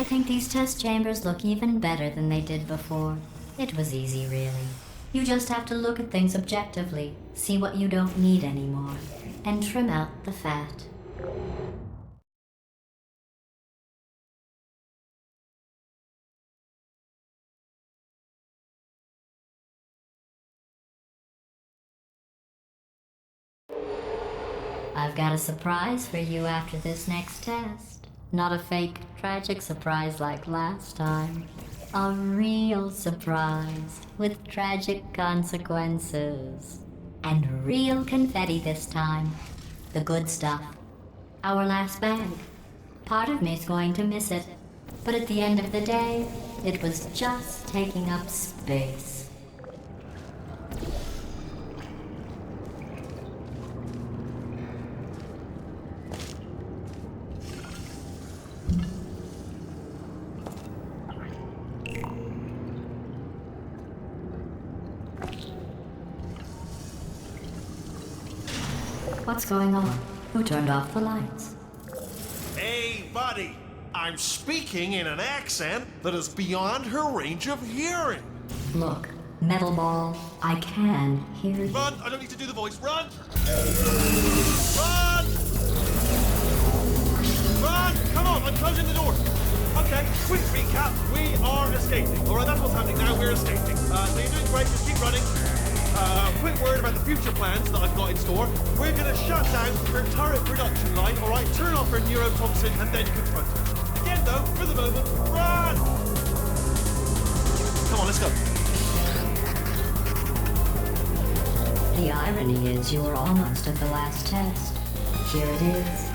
I think these test chambers look even better than they did before. It was easy, really. You just have to look at things objectively, see what you don't need anymore, and trim out the fat. I've got a surprise for you after this next test. Not a fake, tragic surprise like last time. A real surprise with tragic consequences. And real confetti this time. The good stuff. Our last bag. Part of me's going to miss it. But at the end of the day, it was just taking up space. What's going on? Who turned off the lights? Hey, buddy. I'm speaking in an accent that is beyond her range of hearing. Look, Metal Ball, I can hear you. Run! I don't need to do the voice. Run! Run! Run! Come on, I'm closing the door. Okay, quick recap. We are escaping. Alright, that's what's happening now. We're escaping. So you're doing great. Just keep running. Quick word about the future plans that I've got in store. We're going to shut down her turret production line, alright? Turn off her neurotoxin and then confront her. Again, though, for the moment, run! Come on, let's go. The irony is you were almost at the last test. Here it is.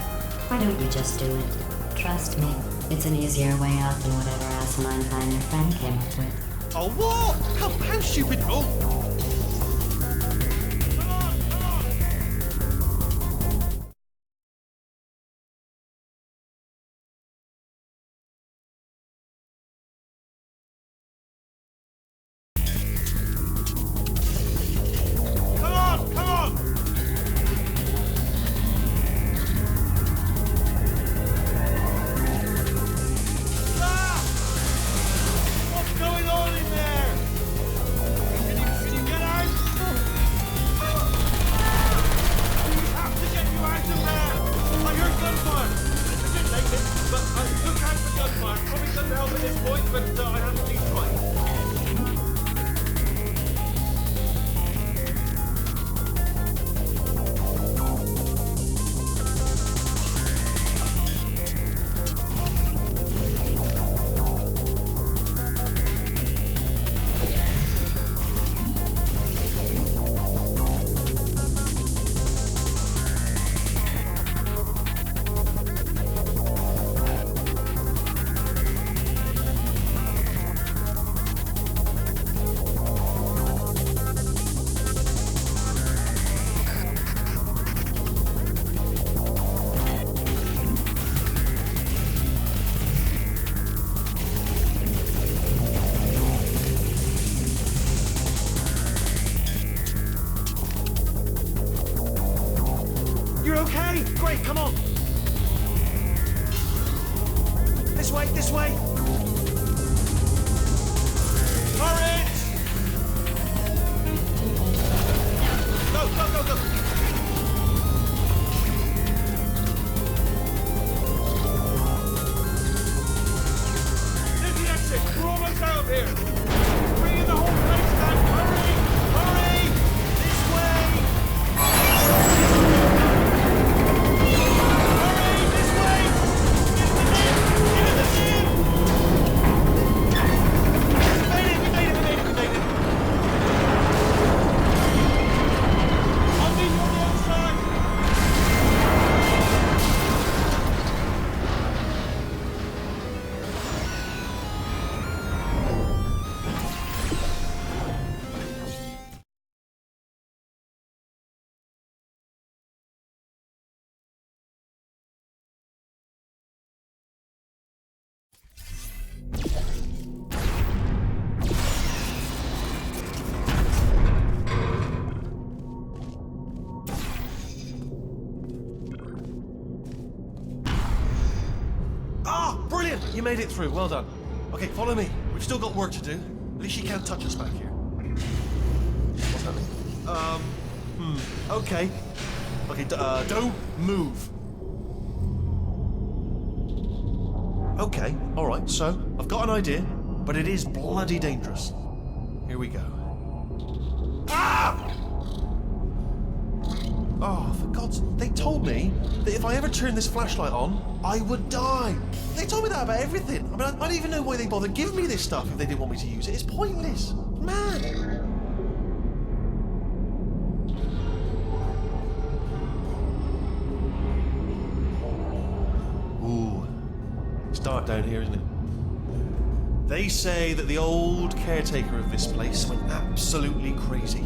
Why don't you just do it? Trust me, it's an easier way out than whatever asinine plan your friend came up with. Oh, what? How stupid? Oh! Great, come on! This way, this way! Courage! Go, go, go, go! There's the exit! We're almost out of here! Bring in the whole place down! Hurry! Hurry! This way! Brilliant, you made it through, well done. Okay, follow me. We've still got work to do. At least she can't touch us back here. What's happening? Okay. Okay, don't move. Okay, alright, so I've got an idea, but it is bloody dangerous. Here we go. Ah! Oh, for God's sake, they told me that if I ever turned this flashlight on, I would die. They told me that about everything. I mean, I don't even know why they bothered giving me this stuff if they didn't want me to use it. It's pointless. Man. Ooh, it's dark down here, isn't it? They say that the old caretaker of this place went absolutely crazy.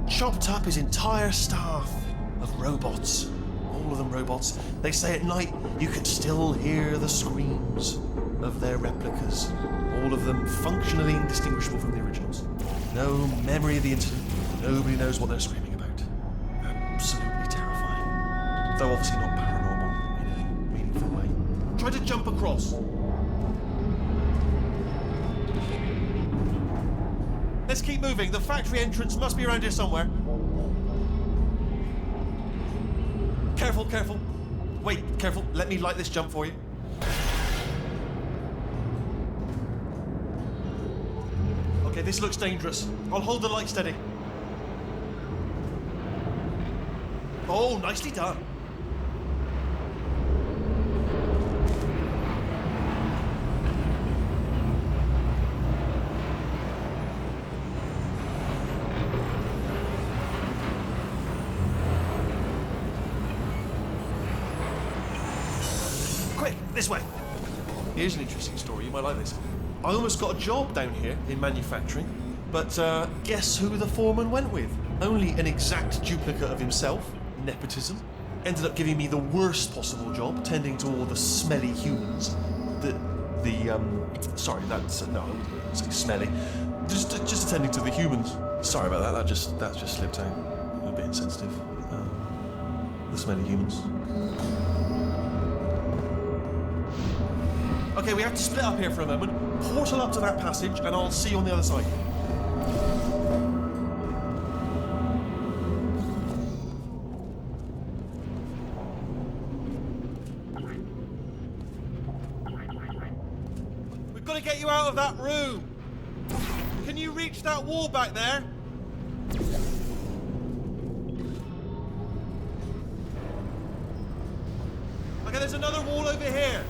Chopped up his entire staff of robots. All of them robots. They say at night you can still hear the screams of their replicas. All of them functionally indistinguishable from the originals. No memory of the incident. Nobody knows what they're screaming about. Absolutely terrifying. Though obviously not paranormal in any meaningful way. Try to jump across. Let's keep moving. The factory entrance must be around here somewhere. Careful, careful. Wait, careful. Let me light this jump for you. Okay, this looks dangerous. I'll hold the light steady. Oh, nicely done. Quick, this way. Here's an interesting story. You might like this. I almost got a job down here in manufacturing, but guess who the foreman went with? Only an exact duplicate of himself. Nepotism. Ended up giving me the worst possible job, tending to all the smelly humans. Sorry, that's no, I wouldn't say smelly. Just attending to the humans. Sorry about that. That just slipped out. A bit insensitive. The smelly humans. Okay, we have to split up here for a moment. Portal up to that passage, and I'll see you on the other side. We've got to get you out of that room. Can you reach that wall back there? Okay, there's another wall over here.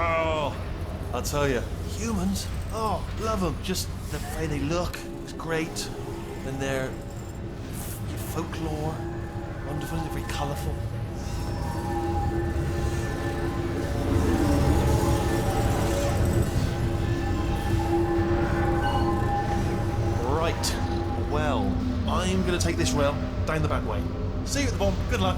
Oh, I'll tell you, humans, oh, love them. Just the way they look is great. And their folklore, wonderful, they're very colourful. Right, well, I'm going to take this rail down the back way. See you at the bomb. Good luck.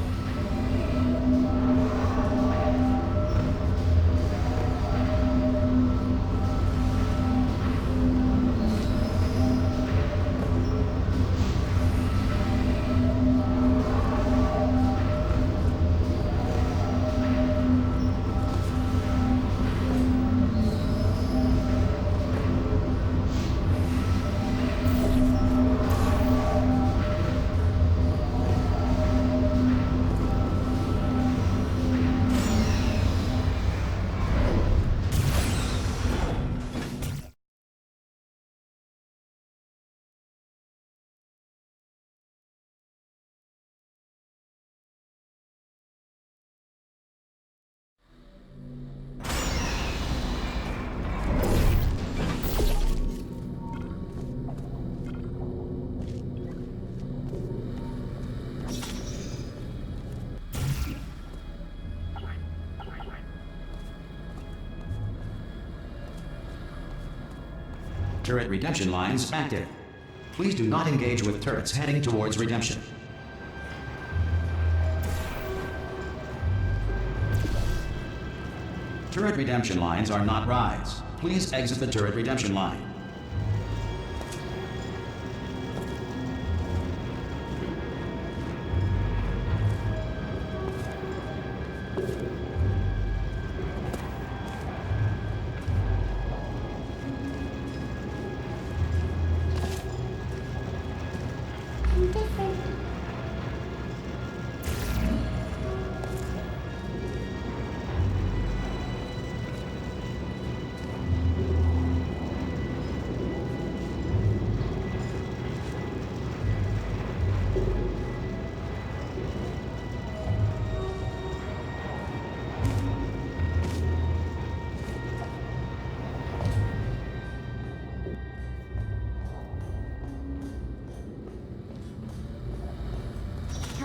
Turret redemption lines active. Please do not engage with turrets heading towards redemption. Turret redemption lines are not rides. Please exit the turret redemption line.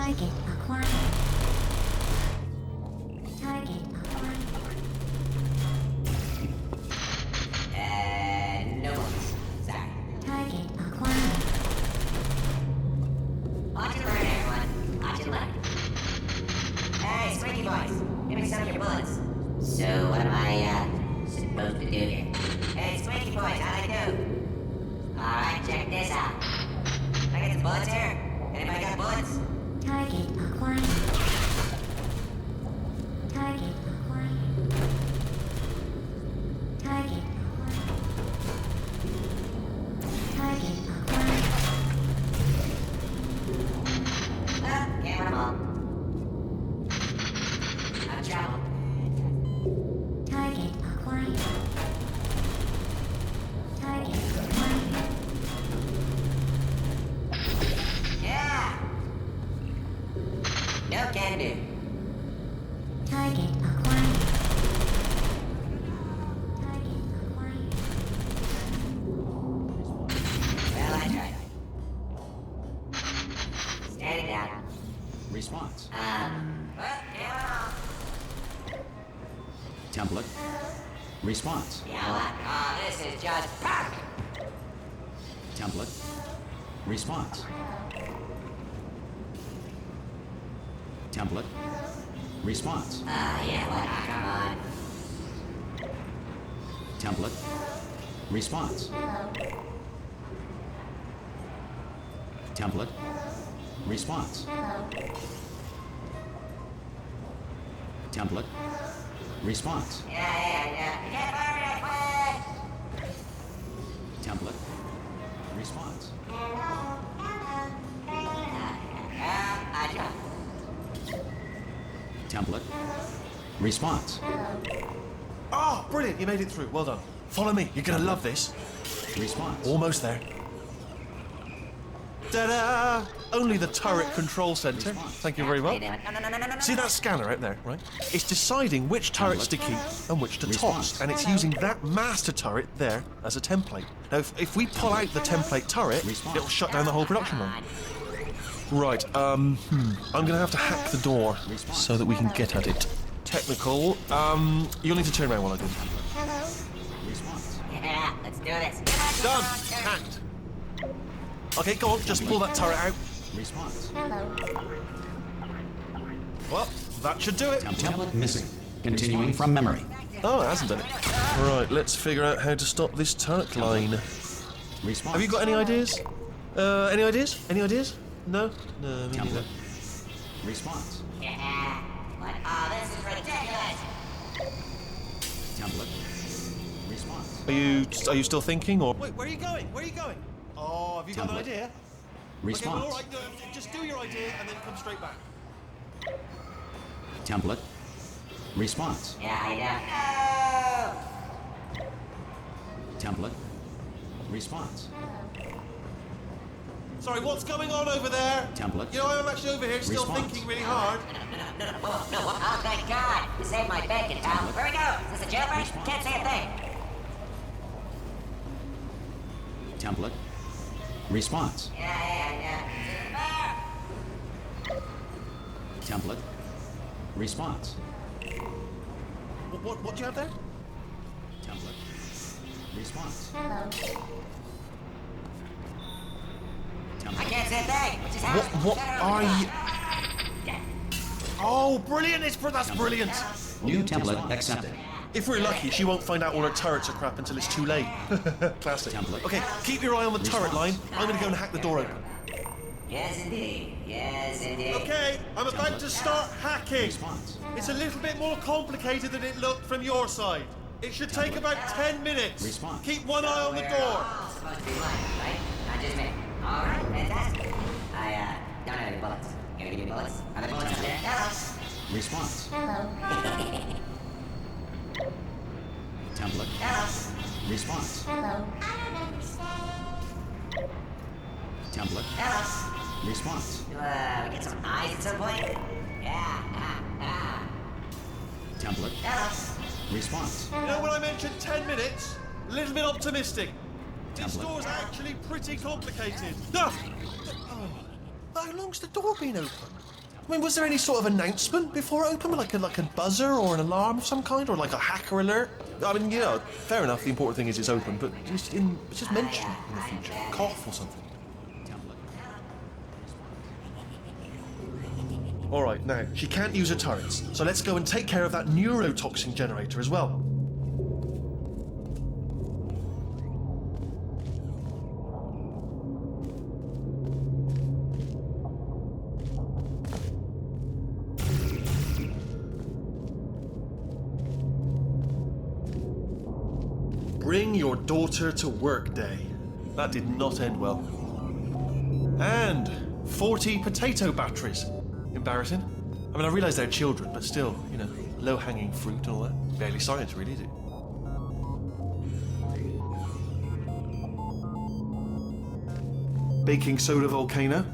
Target acquired. Target acquired. No bullets. Sorry. Target acquired. Watch your learn, everyone. Watch your learn. Hey, Squeaky Boys. Give me some of your bullets. So, what am I, supposed to do here? Hey, Squeaky Boys, how'd I do? Alright, check this out. I get some bullets here? Anybody got bullets? Target acquired. Target acquired. Target acquired. Target acquired. Can't run them all. I'm trouble. Target acquired. Target acquired. Yeah! No can do. Target acquired. Target acquired. Well, I tried. Standing down. Response. What? Yeah. Template. Response. Yeah, what? Oh, this is just perfect. Template. Response. Template. Response. Yeah, what? Come on. Template. Response. Template. Response. Template. Response. Yeah. You can't fire me, I quit. Template. Response. I tried. Template. Response. Oh, brilliant, you made it through. Well done. Follow me, you're gonna love this. Response. Almost there. Ta-da! Only the turret control center. Thank you very much. No. See that scanner out there, right? It's deciding which turrets to keep and which to toss, and it's using that master turret there as a template. Now, if we pull out the template turret, it'll shut down the whole production line. Right, I'm gonna have to hack the door so that we can get at it. Technical, you'll need to turn around while I do. Response. Yeah, let's do this. Done! Hacked. Okay, go on, just pull that turret out. Response. Well, that should do it. Template missing. Continuing from memory. Oh, it hasn't done it. Right, let's figure out how to stop this turret line. Response. Have you got any ideas? Any ideas? Any ideas? No? No, me neither. Template. Response. Yeah. What? Oh, this is ridiculous. Template. Response. Are you still thinking, or? Wait, where are you going? Where are you going? Oh, have you got an Template. idea? Okay, Response. well, all right, just do your idea and then come straight back. Template. Response. Yeah, I know. Template. Response. Sorry, what's going on over there? Template. You know, I'm actually over here still Response. thinking really hard. No. Oh, thank God. You saved my bacon, pal. Where we go? Is this a jailbreak? Response. Can't say a thing. Template. Response. Yeah. Template. Response. What do you have there? Template. Response. I Template. can't say a thing. What just happened? What are you? Oh, brilliant! That's brilliant. New template accepted. If we're lucky, she won't find out all her turrets are crap until it's too late. Classic. Template. Okay, keep your eye on the turret line. I'm gonna go and hack the door open. Yes, indeed. Okay, I'm about to start hacking. Response. It's a little bit more complicated than it looked from your side. It should take about 10 minutes. Response. Keep one eye on the We're door. all supposed to be one, right? Not just me. All right, fantastic. I don't have any bullets. You gonna give me bullets? Are there bullets up there? Hello. Response. Hello. Template. Hello. Response. Hello. Template. Hello. Response. We get some eyes at some point? Yeah. Template. Hello. Response. You know when I mentioned 10 minutes? A little bit optimistic. This Template. door's actually pretty complicated. No! Oh, how long's the door been open? I mean, was there any sort of announcement before it opened, like a buzzer or an alarm of some kind, or like a hacker alert? I mean, you know, fair enough. The important thing is it's open, but just mention it in the future, cough or something. All right, now she can't use her turrets, so let's go and take care of that neurotoxin generator as well. Bring your daughter to work day. That did not end well. And 40 potato batteries. Embarrassing. I mean, I realise they're children, but still, you know, low-hanging fruit and all that. Barely science, really, is it? Baking soda volcano.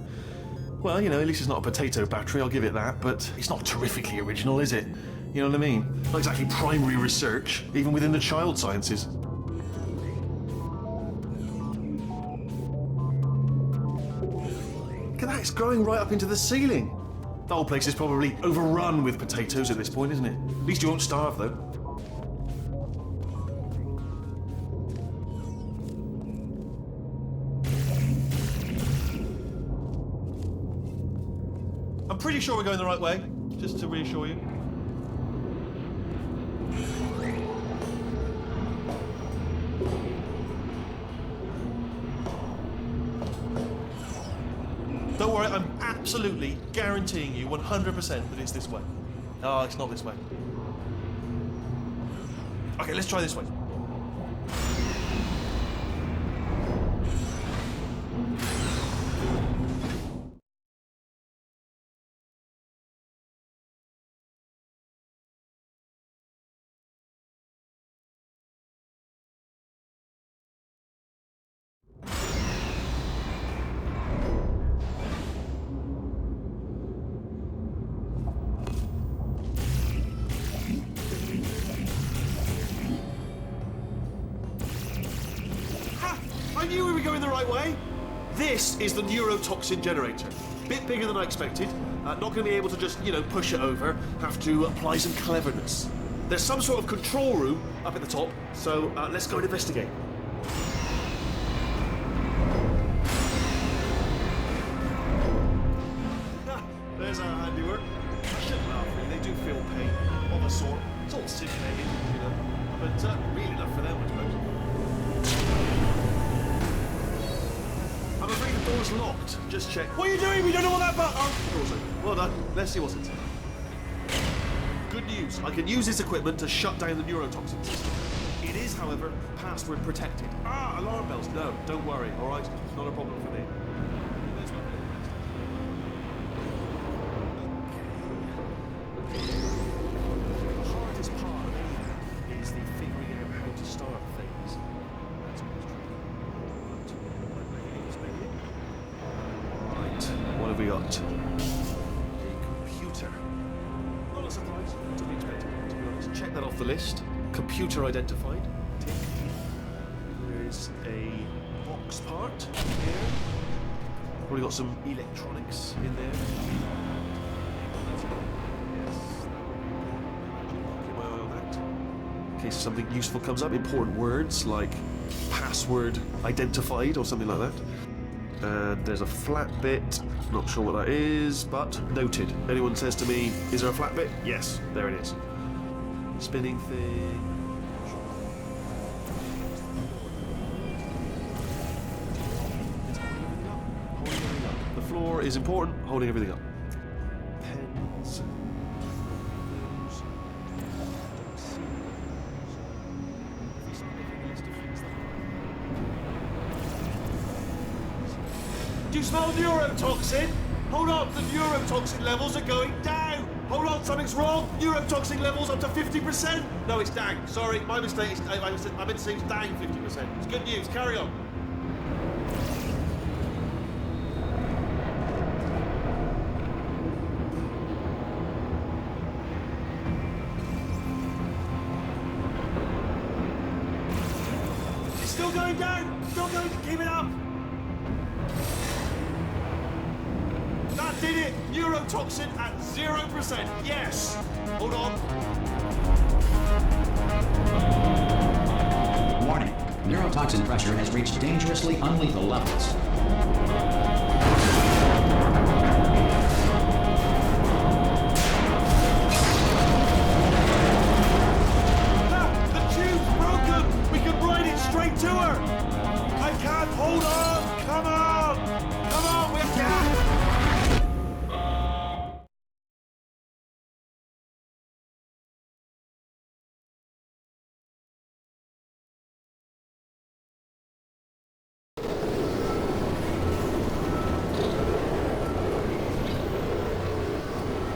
Well, you know, at least it's not a potato battery, I'll give it that, but it's not terrifically original, is it? You know what I mean? Not exactly primary research, even within the child sciences. Look at that, it's growing right up into the ceiling. The whole place is probably overrun with potatoes at this point, isn't it? At least you won't starve, though. I'm pretty sure we're going the right way, just to reassure you. Don't worry, I'm absolutely guaranteeing you 100% that it's this way. Oh, it's not this way. Okay, let's try this way. I knew we were going the right way. This is the neurotoxin generator. Bit bigger than I expected. Not going to be able to just, you know, push it over. Have to apply some cleverness. There's some sort of control room up at the top, so let's go and investigate. There's our handiwork. I shouldn't laugh, really. They do feel pain of a sort. It's all simulated, you know, but really enough for them, I suppose. I'm afraid the door's locked. Just check. What are you doing? We don't know what that button. Oh, the door's open. Well done. Let's see what's inside. Good news. I can use this equipment to shut down the neurotoxin system. It is, however, password protected. Ah, alarm bells. No, don't worry. All right, not a problem for me. The hardest part of it is the figuring out how to start things. That's always right, what have we got? A computer. Not a surprise, to be expected, to be honest. Check that off the list. Computer identified. Tick. There is a box part here. Probably got some electronics in there. Keep my eye on that. In case something useful comes up, important words like password identified or something like that. And there's a flat bit, not sure what that is, but noted. Anyone says to me, is there a flat bit? Yes, there it is. Spinning thing. Holding everything up. The floor is important, holding everything up. Pens. Do you smell neurotoxin? Hold on, the neurotoxin levels are going down. Hold on, something's wrong. Neurotoxin levels up to 50%. No, it's down. Sorry, my mistake. I meant to say it's down 50%. It's good news. Carry on. It's still going down. Still going. Keep it up. That's did it! Neurotoxin at 0%. Yes! Hold on. Warning. Neurotoxin pressure has reached dangerously unlethal levels. The tube's broken! We can ride it straight to her! I can't hold on! Come on! Come on, we can!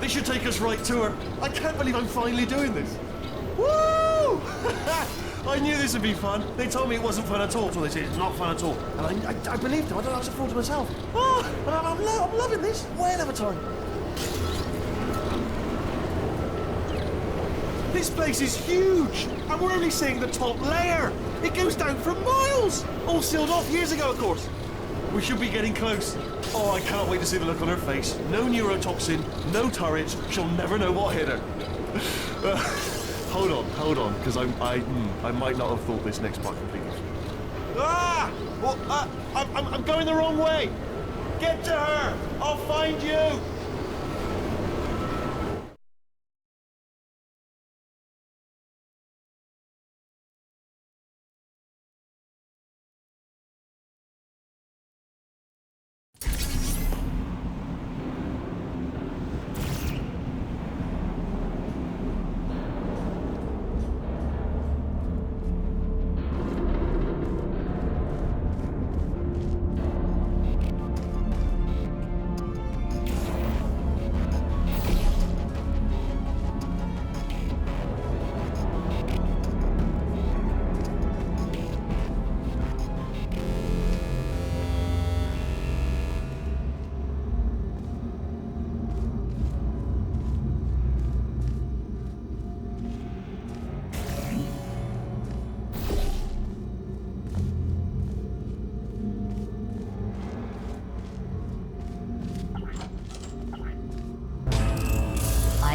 They should take us right to her. I can't believe I'm finally doing this. Woo! I knew this would be fun. They told me it wasn't fun at all. So they said it's not fun at all. And I believed them. I don't know how to afford to myself. Oh, and I'm loving this. Whale of a time. This place is huge. And we're only seeing the top layer. It goes down for miles. All sealed off years ago, of course. We should be getting close. Oh, I can't wait to see the look on her face. No neurotoxin, no turrets. She'll never know what hit her. Hold on, because I might not have thought this next part completely. Ah! Well, I'm going the wrong way. Get to her. I'll find you.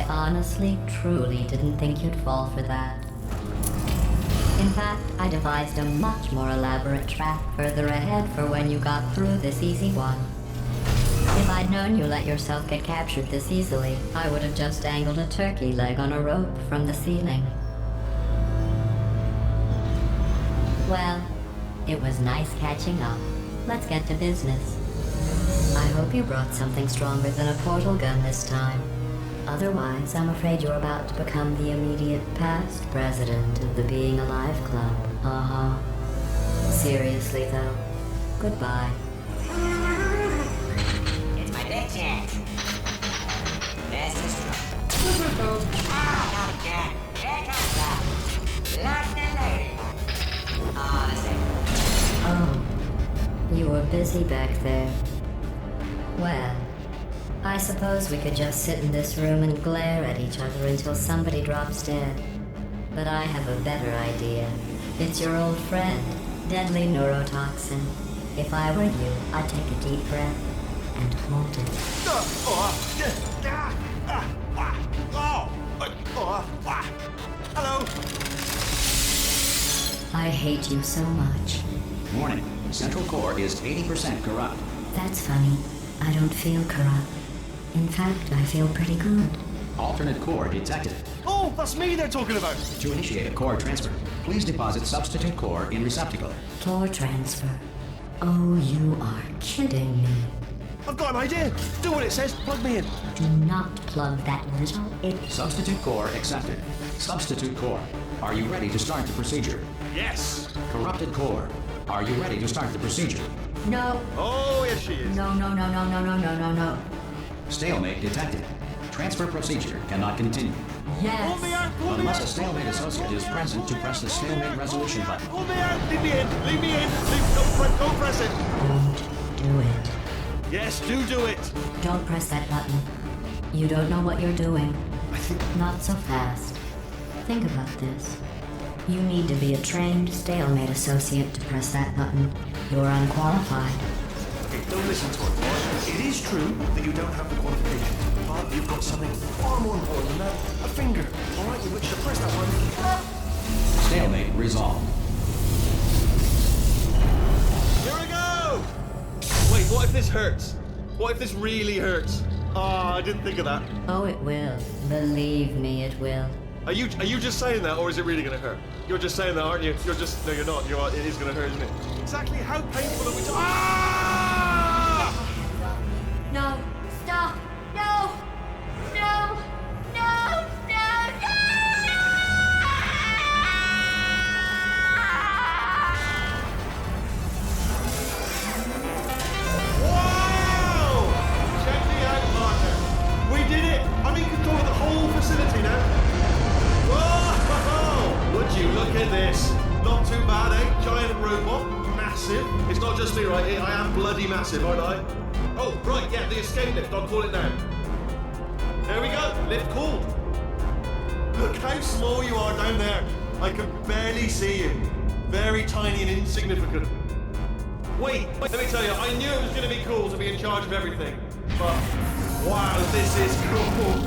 Honestly, truly didn't think you'd fall for that. In fact, I devised a much more elaborate trap further ahead for when you got through this easy one. If I'd known you let yourself get captured this easily, I would have just dangled a turkey leg on a rope from the ceiling. Well, it was nice catching up. Let's get to business. I hope you brought something stronger than a portal gun this time. Otherwise, I'm afraid you're about to become the immediate past president of the Being Alive Club. Uh-huh. Seriously, though. Goodbye. It's my big chance. This is not again. Here comes that. Lightning lady. Honestly. Oh. You were busy back there. Well, I suppose we could just sit in this room and glare at each other until somebody drops dead. But I have a better idea. It's your old friend, deadly neurotoxin. If I were you, I'd take a deep breath and hold it. Hello. I hate you so much. Warning. Central core is 80% corrupt. That's funny. I don't feel corrupt. In fact, I feel pretty good. Alternate core detected. Oh, that's me they're talking about. To initiate a core transfer, please deposit substitute core in receptacle. Core transfer. Oh, you are kidding me. I've got an idea. Do what it says. Plug me in. Do not plug that little idiot. Substitute core accepted. Substitute core. Are you ready to start the procedure? Yes. Corrupted core. Are you ready to start the procedure? No. Oh, yes, she is. No. No. Stalemate detected. Transfer procedure cannot continue. Yes. Pull me out. Pull me Unless a out. stalemate associate is present to press the stalemate resolution button. Pull me out. Leave me in. Leave me in. Don't press it. Don't do it. Yes, do it. Don't press that button. You don't know what you're doing. I think. Not so fast. Think about this. You need to be a trained stalemate associate to press that button. You're unqualified. Okay, don't listen to it, boss. It is true that you don't have the qualifications, but you've got something far more important than that. A finger, all right, with which to press that one. Stalemate resolved. Here we go! Wait, what if this hurts? What if this really hurts? Ah, I didn't think of that. Oh, it will. Believe me, it will. Are you just saying that, or is it really gonna hurt? You're just saying that, aren't you? No, you're not. It is gonna hurt, isn't it? Exactly how painful are we talking? Ah! No, stop! No! No! No! No! Wow! Check me out, partner. We did it! I'm in control of the whole facility now. Whoa! Would you look at this? Not too bad, eh? Giant robot, massive. It's not just me, right? I am bloody massive, aren't I? Oh, right, yeah, the escape lift. I'll call it now. There we go. Lift called. Look how small you are down there. I can barely see you. Very tiny and insignificant. Wait, let me tell you, I knew it was going to be cool to be in charge of everything. But, wow, this is cool.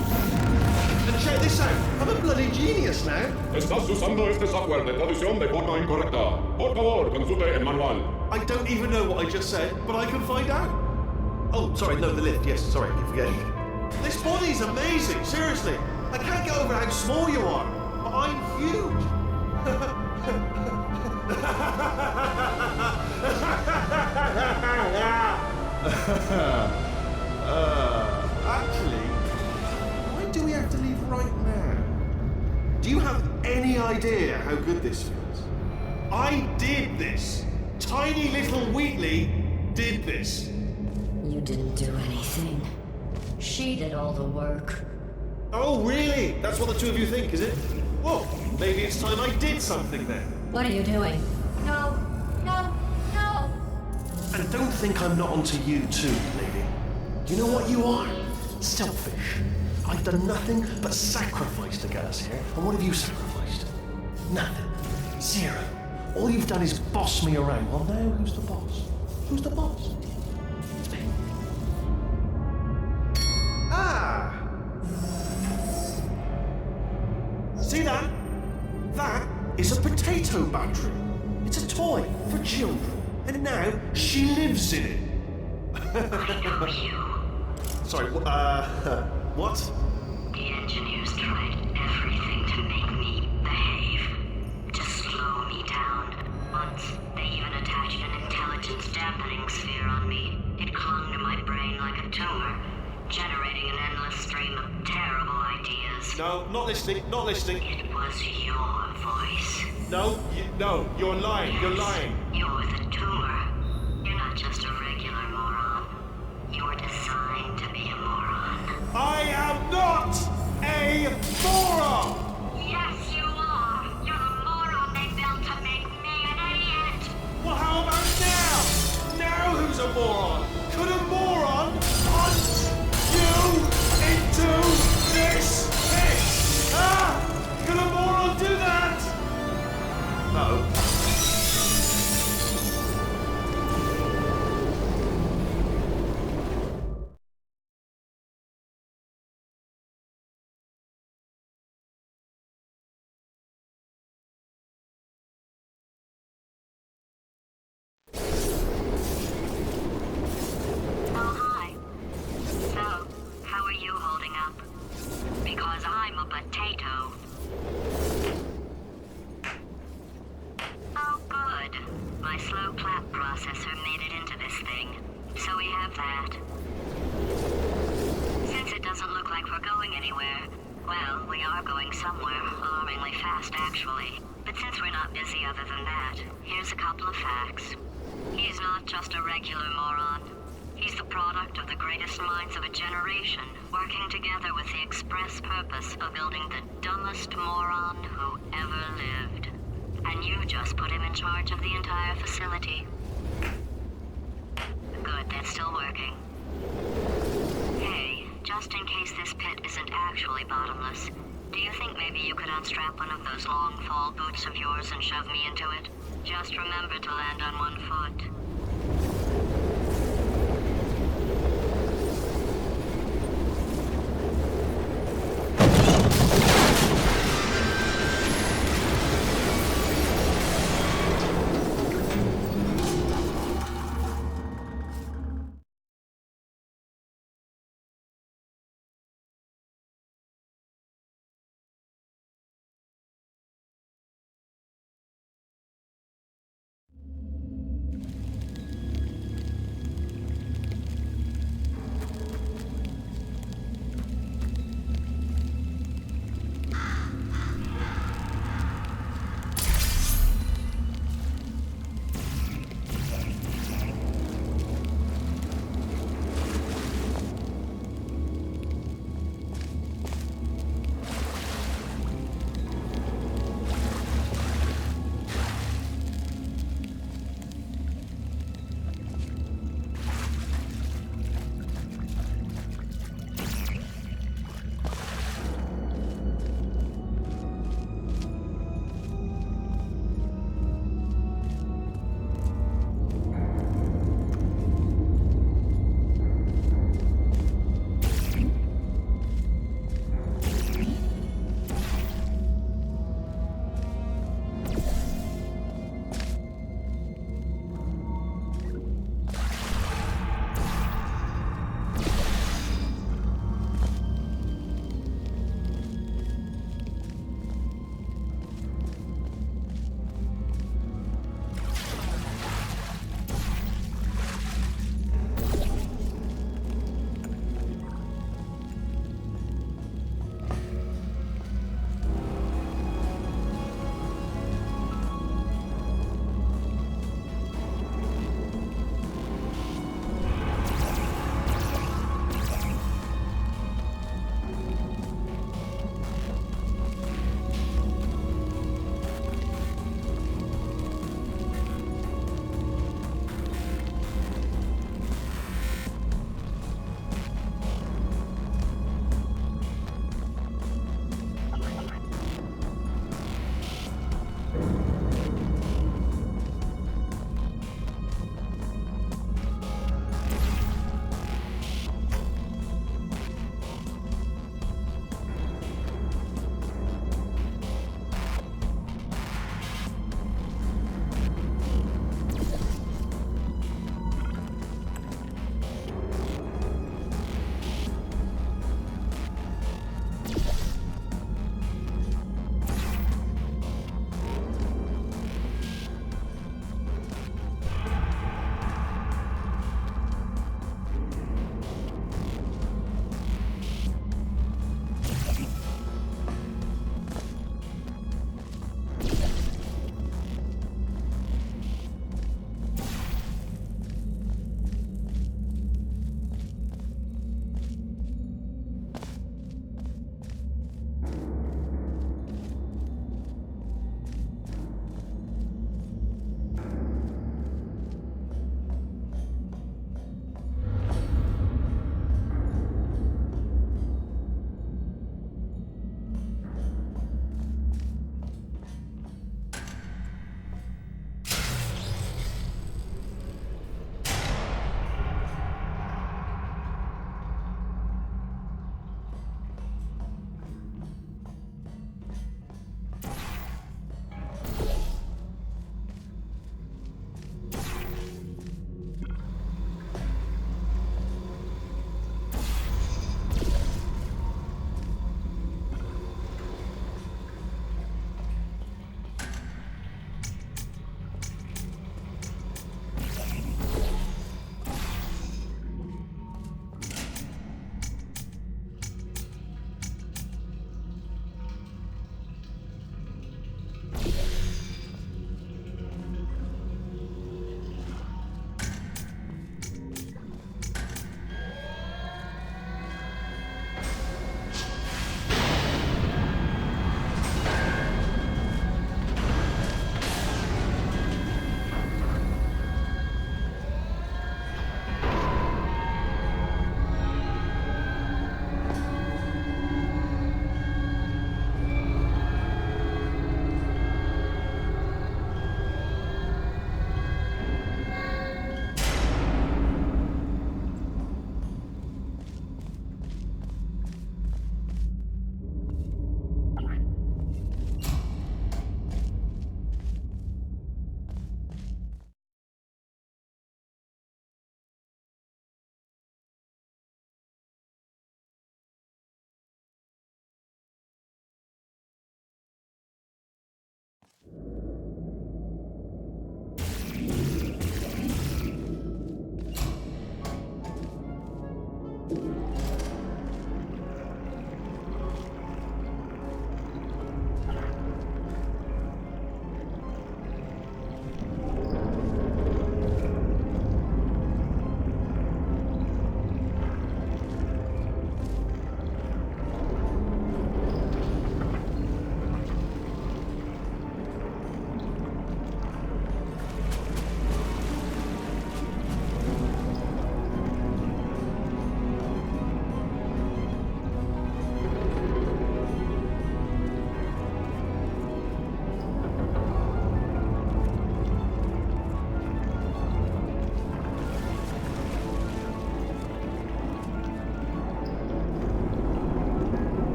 And check this out. I'm a bloody genius now. Estás usando este software de traducción de forma incorrecta. Por favor, consulte el manual. I don't even know what I just said, but I can find out. Oh, sorry, no, the lift. Yes, sorry, I keep forgetting. This body's amazing, seriously. I can't get over how small you are, but I'm huge. Actually, why do we have to leave right now? Do you have any idea how good this feels? I did this. Tiny little Wheatley did this. You didn't do anything. She did all the work. Oh, really? That's what the two of you think, is it? Well, maybe it's time I did something then. What are you doing? No! No! No! And don't think I'm not onto you too, lady. You know what you are? Selfish. I've done nothing but sacrifice to get us here. And what have you sacrificed? Nothing. Zero. All you've done is boss me around. Well, now who's the boss? Who's the boss? It's me. Ah! See that? That is a potato battery. It's a toy for children. And now she lives in it. Sorry, what? The engineers tried everything to make me behave, to slow me down. Once, they even attached an intelligence dampening sphere on me. It clung to my brain like a tumor, generating an endless stream of terrible ideas. No, not listening, not listening. It was your voice. No, you're lying, you're lying. You're the tumor. You're not just a regular moron. You're designed to be a moron. I am not a moron! Yes, you are. You're the moron they built to make me an idiot. Well, how about now? Now who's a moron? Could a moron hunt you into this pit? Ah! Could a moron do that? No. Oh, hi. So, how are you holding up? Because I'm a potato. Oh, good. My slow clap processor made it into this thing. So we have that. Since it doesn't look like we're going anywhere, well, we are going somewhere, alarmingly fast, actually. But since we're not busy other than that, here's a couple of facts. He's not just a regular moron. He's the product of the greatest minds of a generation, working together with the express purpose of building the dumbest moron who ever lived. And you just put him in charge of the entire facility. Good, that's still working. Hey, just in case this pit isn't actually bottomless, do you think maybe you could unstrap one of those long fall boots of yours and shove me into it? Just remember to land on one foot.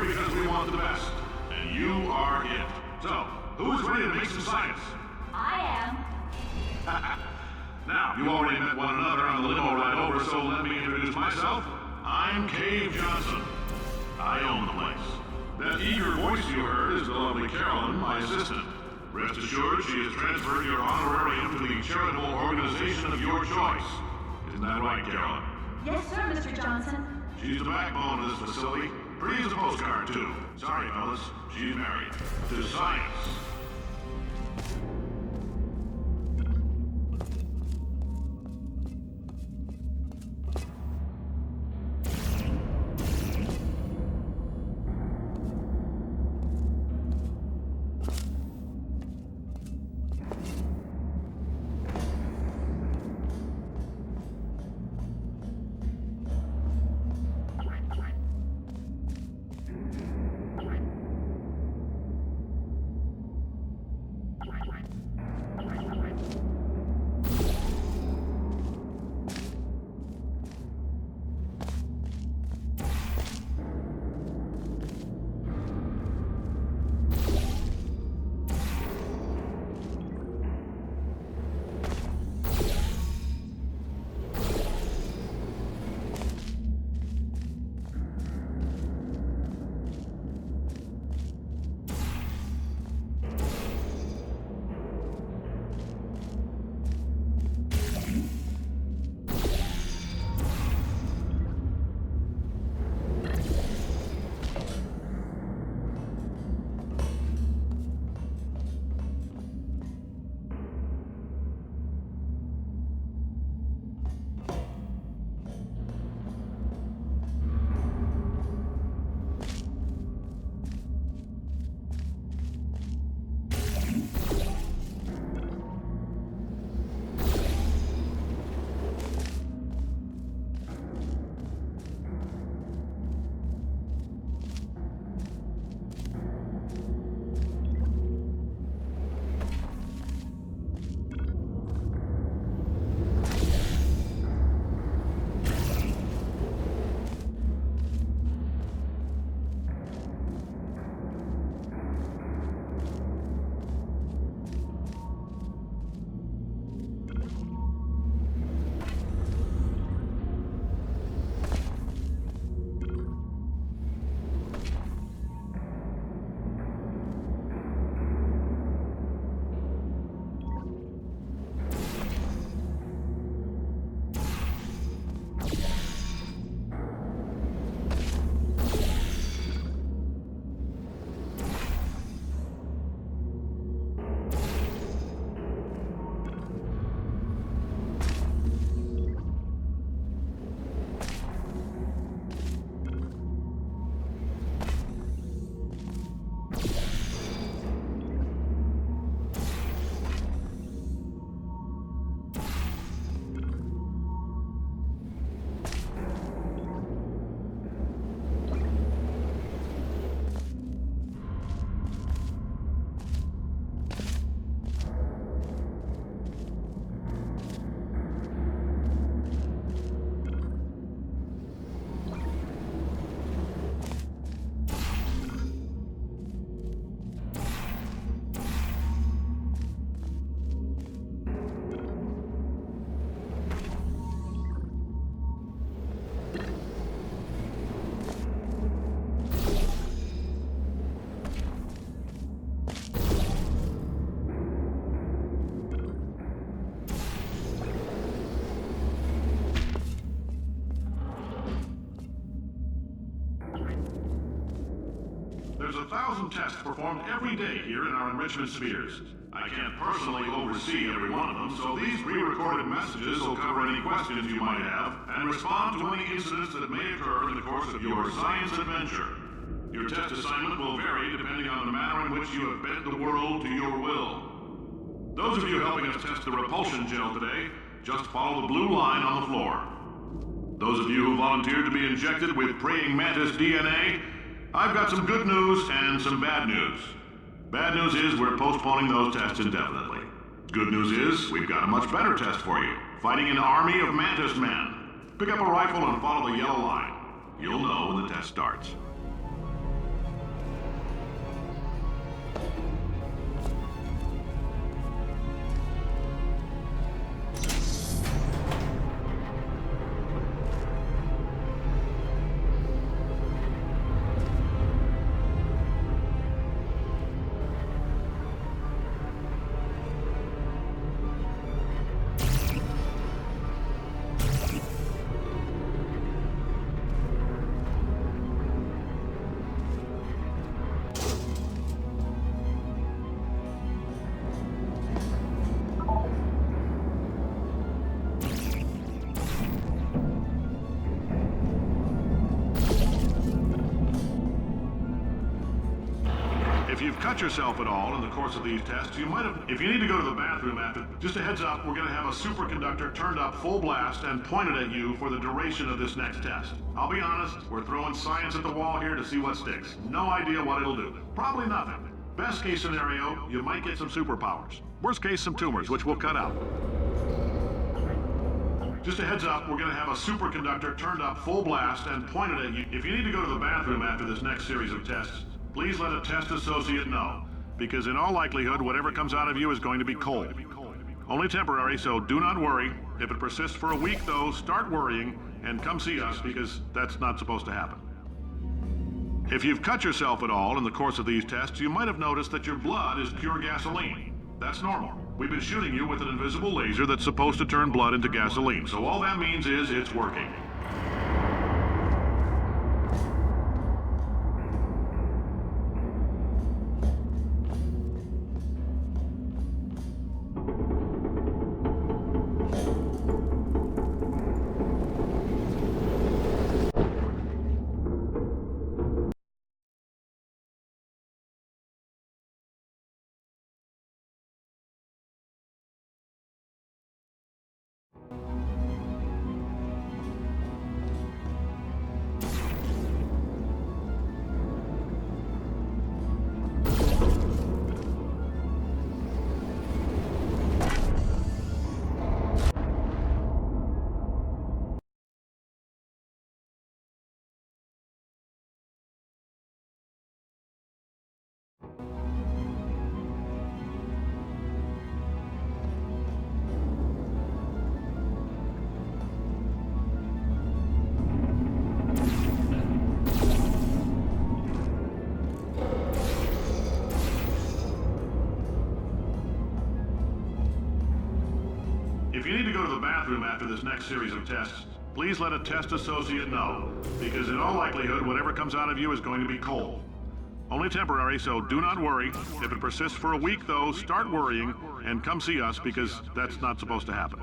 here because we want the best. And you are it. So, who is ready to make some science? I am. Now, you already met one another on the limo ride over, so let me introduce myself. I'm Cave Johnson. I own the place. That eager voice you heard is the lovely Carolyn, my assistant. Rest assured, she has transferred your honorarium to the charitable organization of your choice. Isn't that right, Carolyn? Yes, sir, Mr. Johnson. She's the backbone of this facility. Pretty as a postcard, too. Sorry, fellas. She's married. To science. There's 1,000 tests performed every day here in our enrichment spheres. I can't personally oversee every one of them, so these pre-recorded messages will cover any questions you might have and respond to any incidents that may occur in the course of your science adventure. Your test assignment will vary depending on the manner in which you have bent the world to your will. Those of you helping us test the repulsion gel today, just follow the blue line on the floor. Those of you who volunteered to be injected with praying mantis DNA, I've got some good news and some bad news. Bad news is we're postponing those tests indefinitely. Good news is we've got a much better test for you. Fighting an army of mantis men. Pick up a rifle and follow the yellow line. You'll know when the test starts. If you've cut yourself at all in the course of these tests, you might have... If you need to go to the bathroom after... Just a heads up, we're going to have a superconductor turned up full blast and pointed at you for the duration of this next test. I'll be honest, we're throwing science at the wall here to see what sticks. No idea what it'll do. Probably nothing. Best case scenario, you might get some superpowers. Worst case, some tumors, which we'll cut out. Just a heads up, we're going to have a superconductor turned up full blast and pointed at you. If you need to go to the bathroom after this next series of tests, please let a test associate know, because in all likelihood, whatever comes out of you is going to be cold. Only temporary, so do not worry. If it persists for a week, though, start worrying and come see us, because that's not supposed to happen. If you've cut yourself at all in the course of these tests, you might have noticed that your blood is pure gasoline. That's normal. We've been shooting you with an invisible laser that's supposed to turn blood into gasoline, so all that means is it's working. If you need to go to the bathroom after this next series of tests, please let a test associate know, because in all likelihood, whatever comes out of you is going to be cold. Only temporary, so do not worry. If it persists for a week, though, start worrying and come see us, because that's not supposed to happen.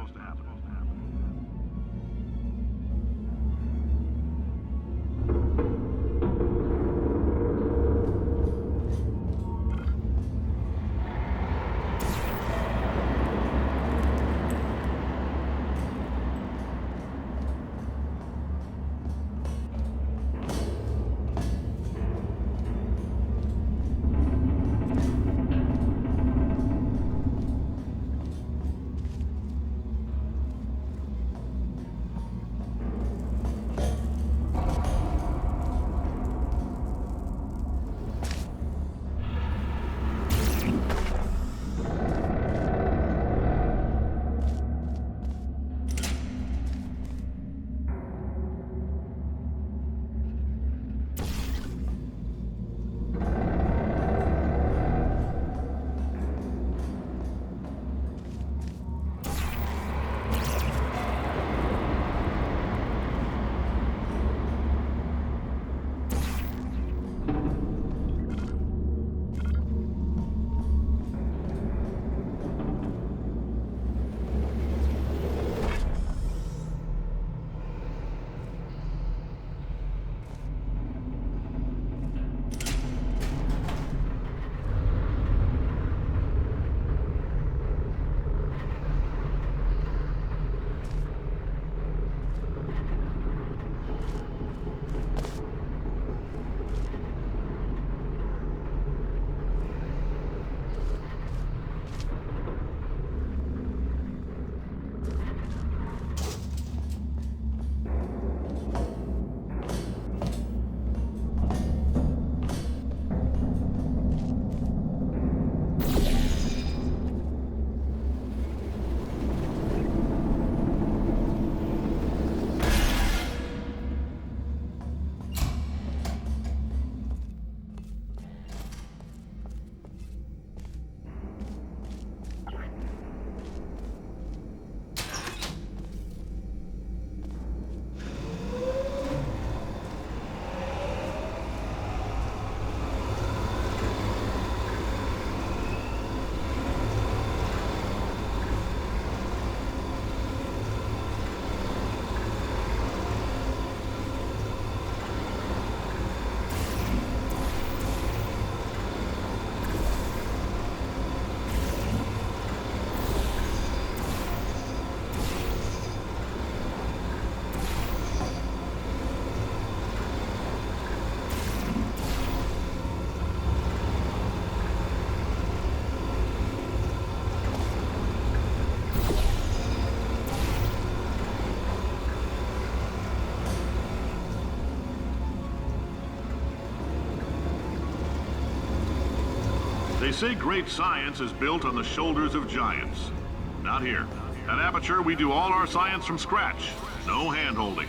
They say great science is built on the shoulders of giants. Not here. At Aperture, we do all our science from scratch. No hand-holding.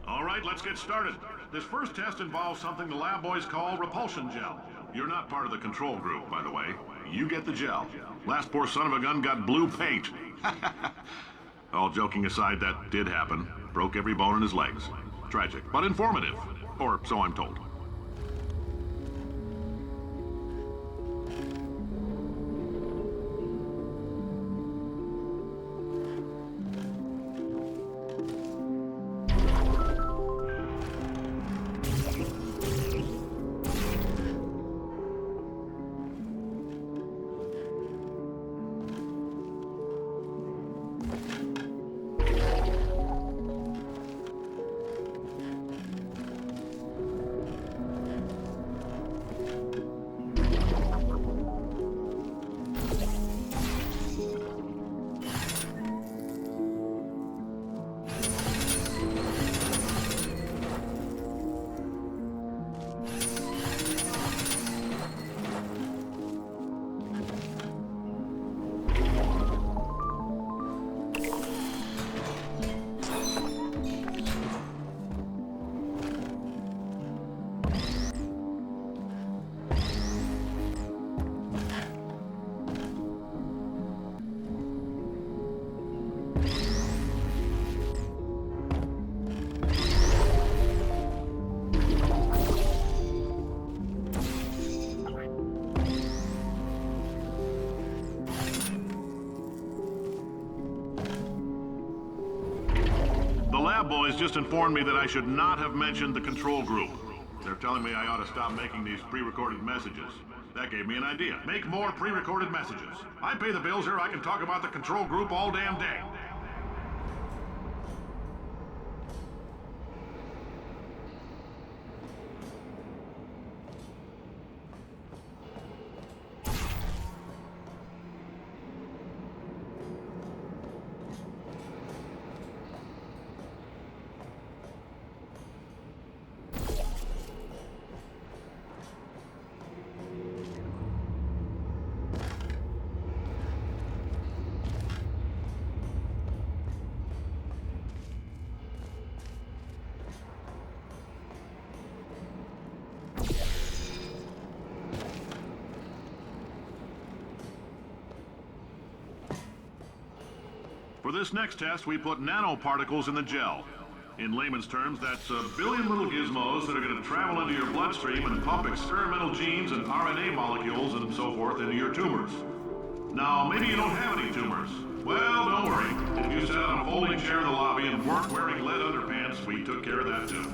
All right, let's get started. This first test involves something the lab boys call repulsion gel. You're not part of the control group, by the way. You get the gel. Last poor son of a gun got blue paint. All joking aside, that did happen. Broke every bone in his legs. Tragic, but informative. Or so I'm told. Boys just informed me that I should not have mentioned the control group. They're telling me I ought to stop making these pre-recorded messages. That gave me an idea. Make more pre-recorded messages. I pay the bills here, I can talk about the control group all damn day. For this next test, we put nanoparticles in the gel. In layman's terms, that's a billion little gizmos that are going to travel into your bloodstream and pump experimental genes and RNA molecules and so forth into your tumors. Now, maybe you don't have any tumors. Well, don't worry. If you sat on a folding chair in the lobby and weren't wearing lead underpants, we took care of that too.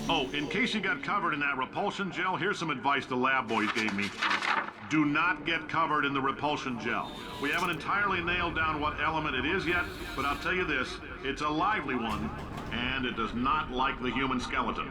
Oh, in case you got covered in that repulsion gel, here's some advice the lab boys gave me. Do not get covered in the repulsion gel. We haven't entirely nailed down what element it is yet, but I'll tell you this, it's a lively one, and it does not like the human skeleton.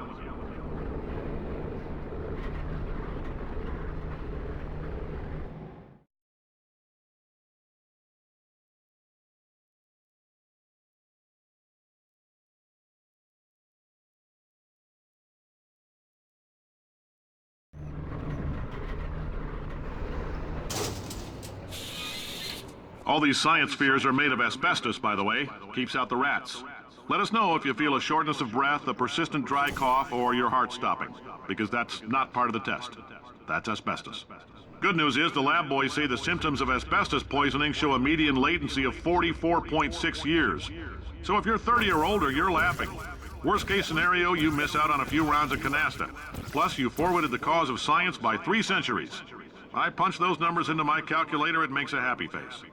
All these science spheres are made of asbestos, by the way. Keeps out the rats. Let us know if you feel a shortness of breath, a persistent dry cough, or your heart stopping, because that's not part of the test. That's asbestos. Good news is the lab boys say the symptoms of asbestos poisoning show a median latency of 44.6 years. So if you're 30 or older, you're laughing. Worst case scenario, you miss out on a few rounds of canasta. Plus, you forwarded the cause of science by 3 centuries. I punch those numbers into my calculator, it makes a happy face.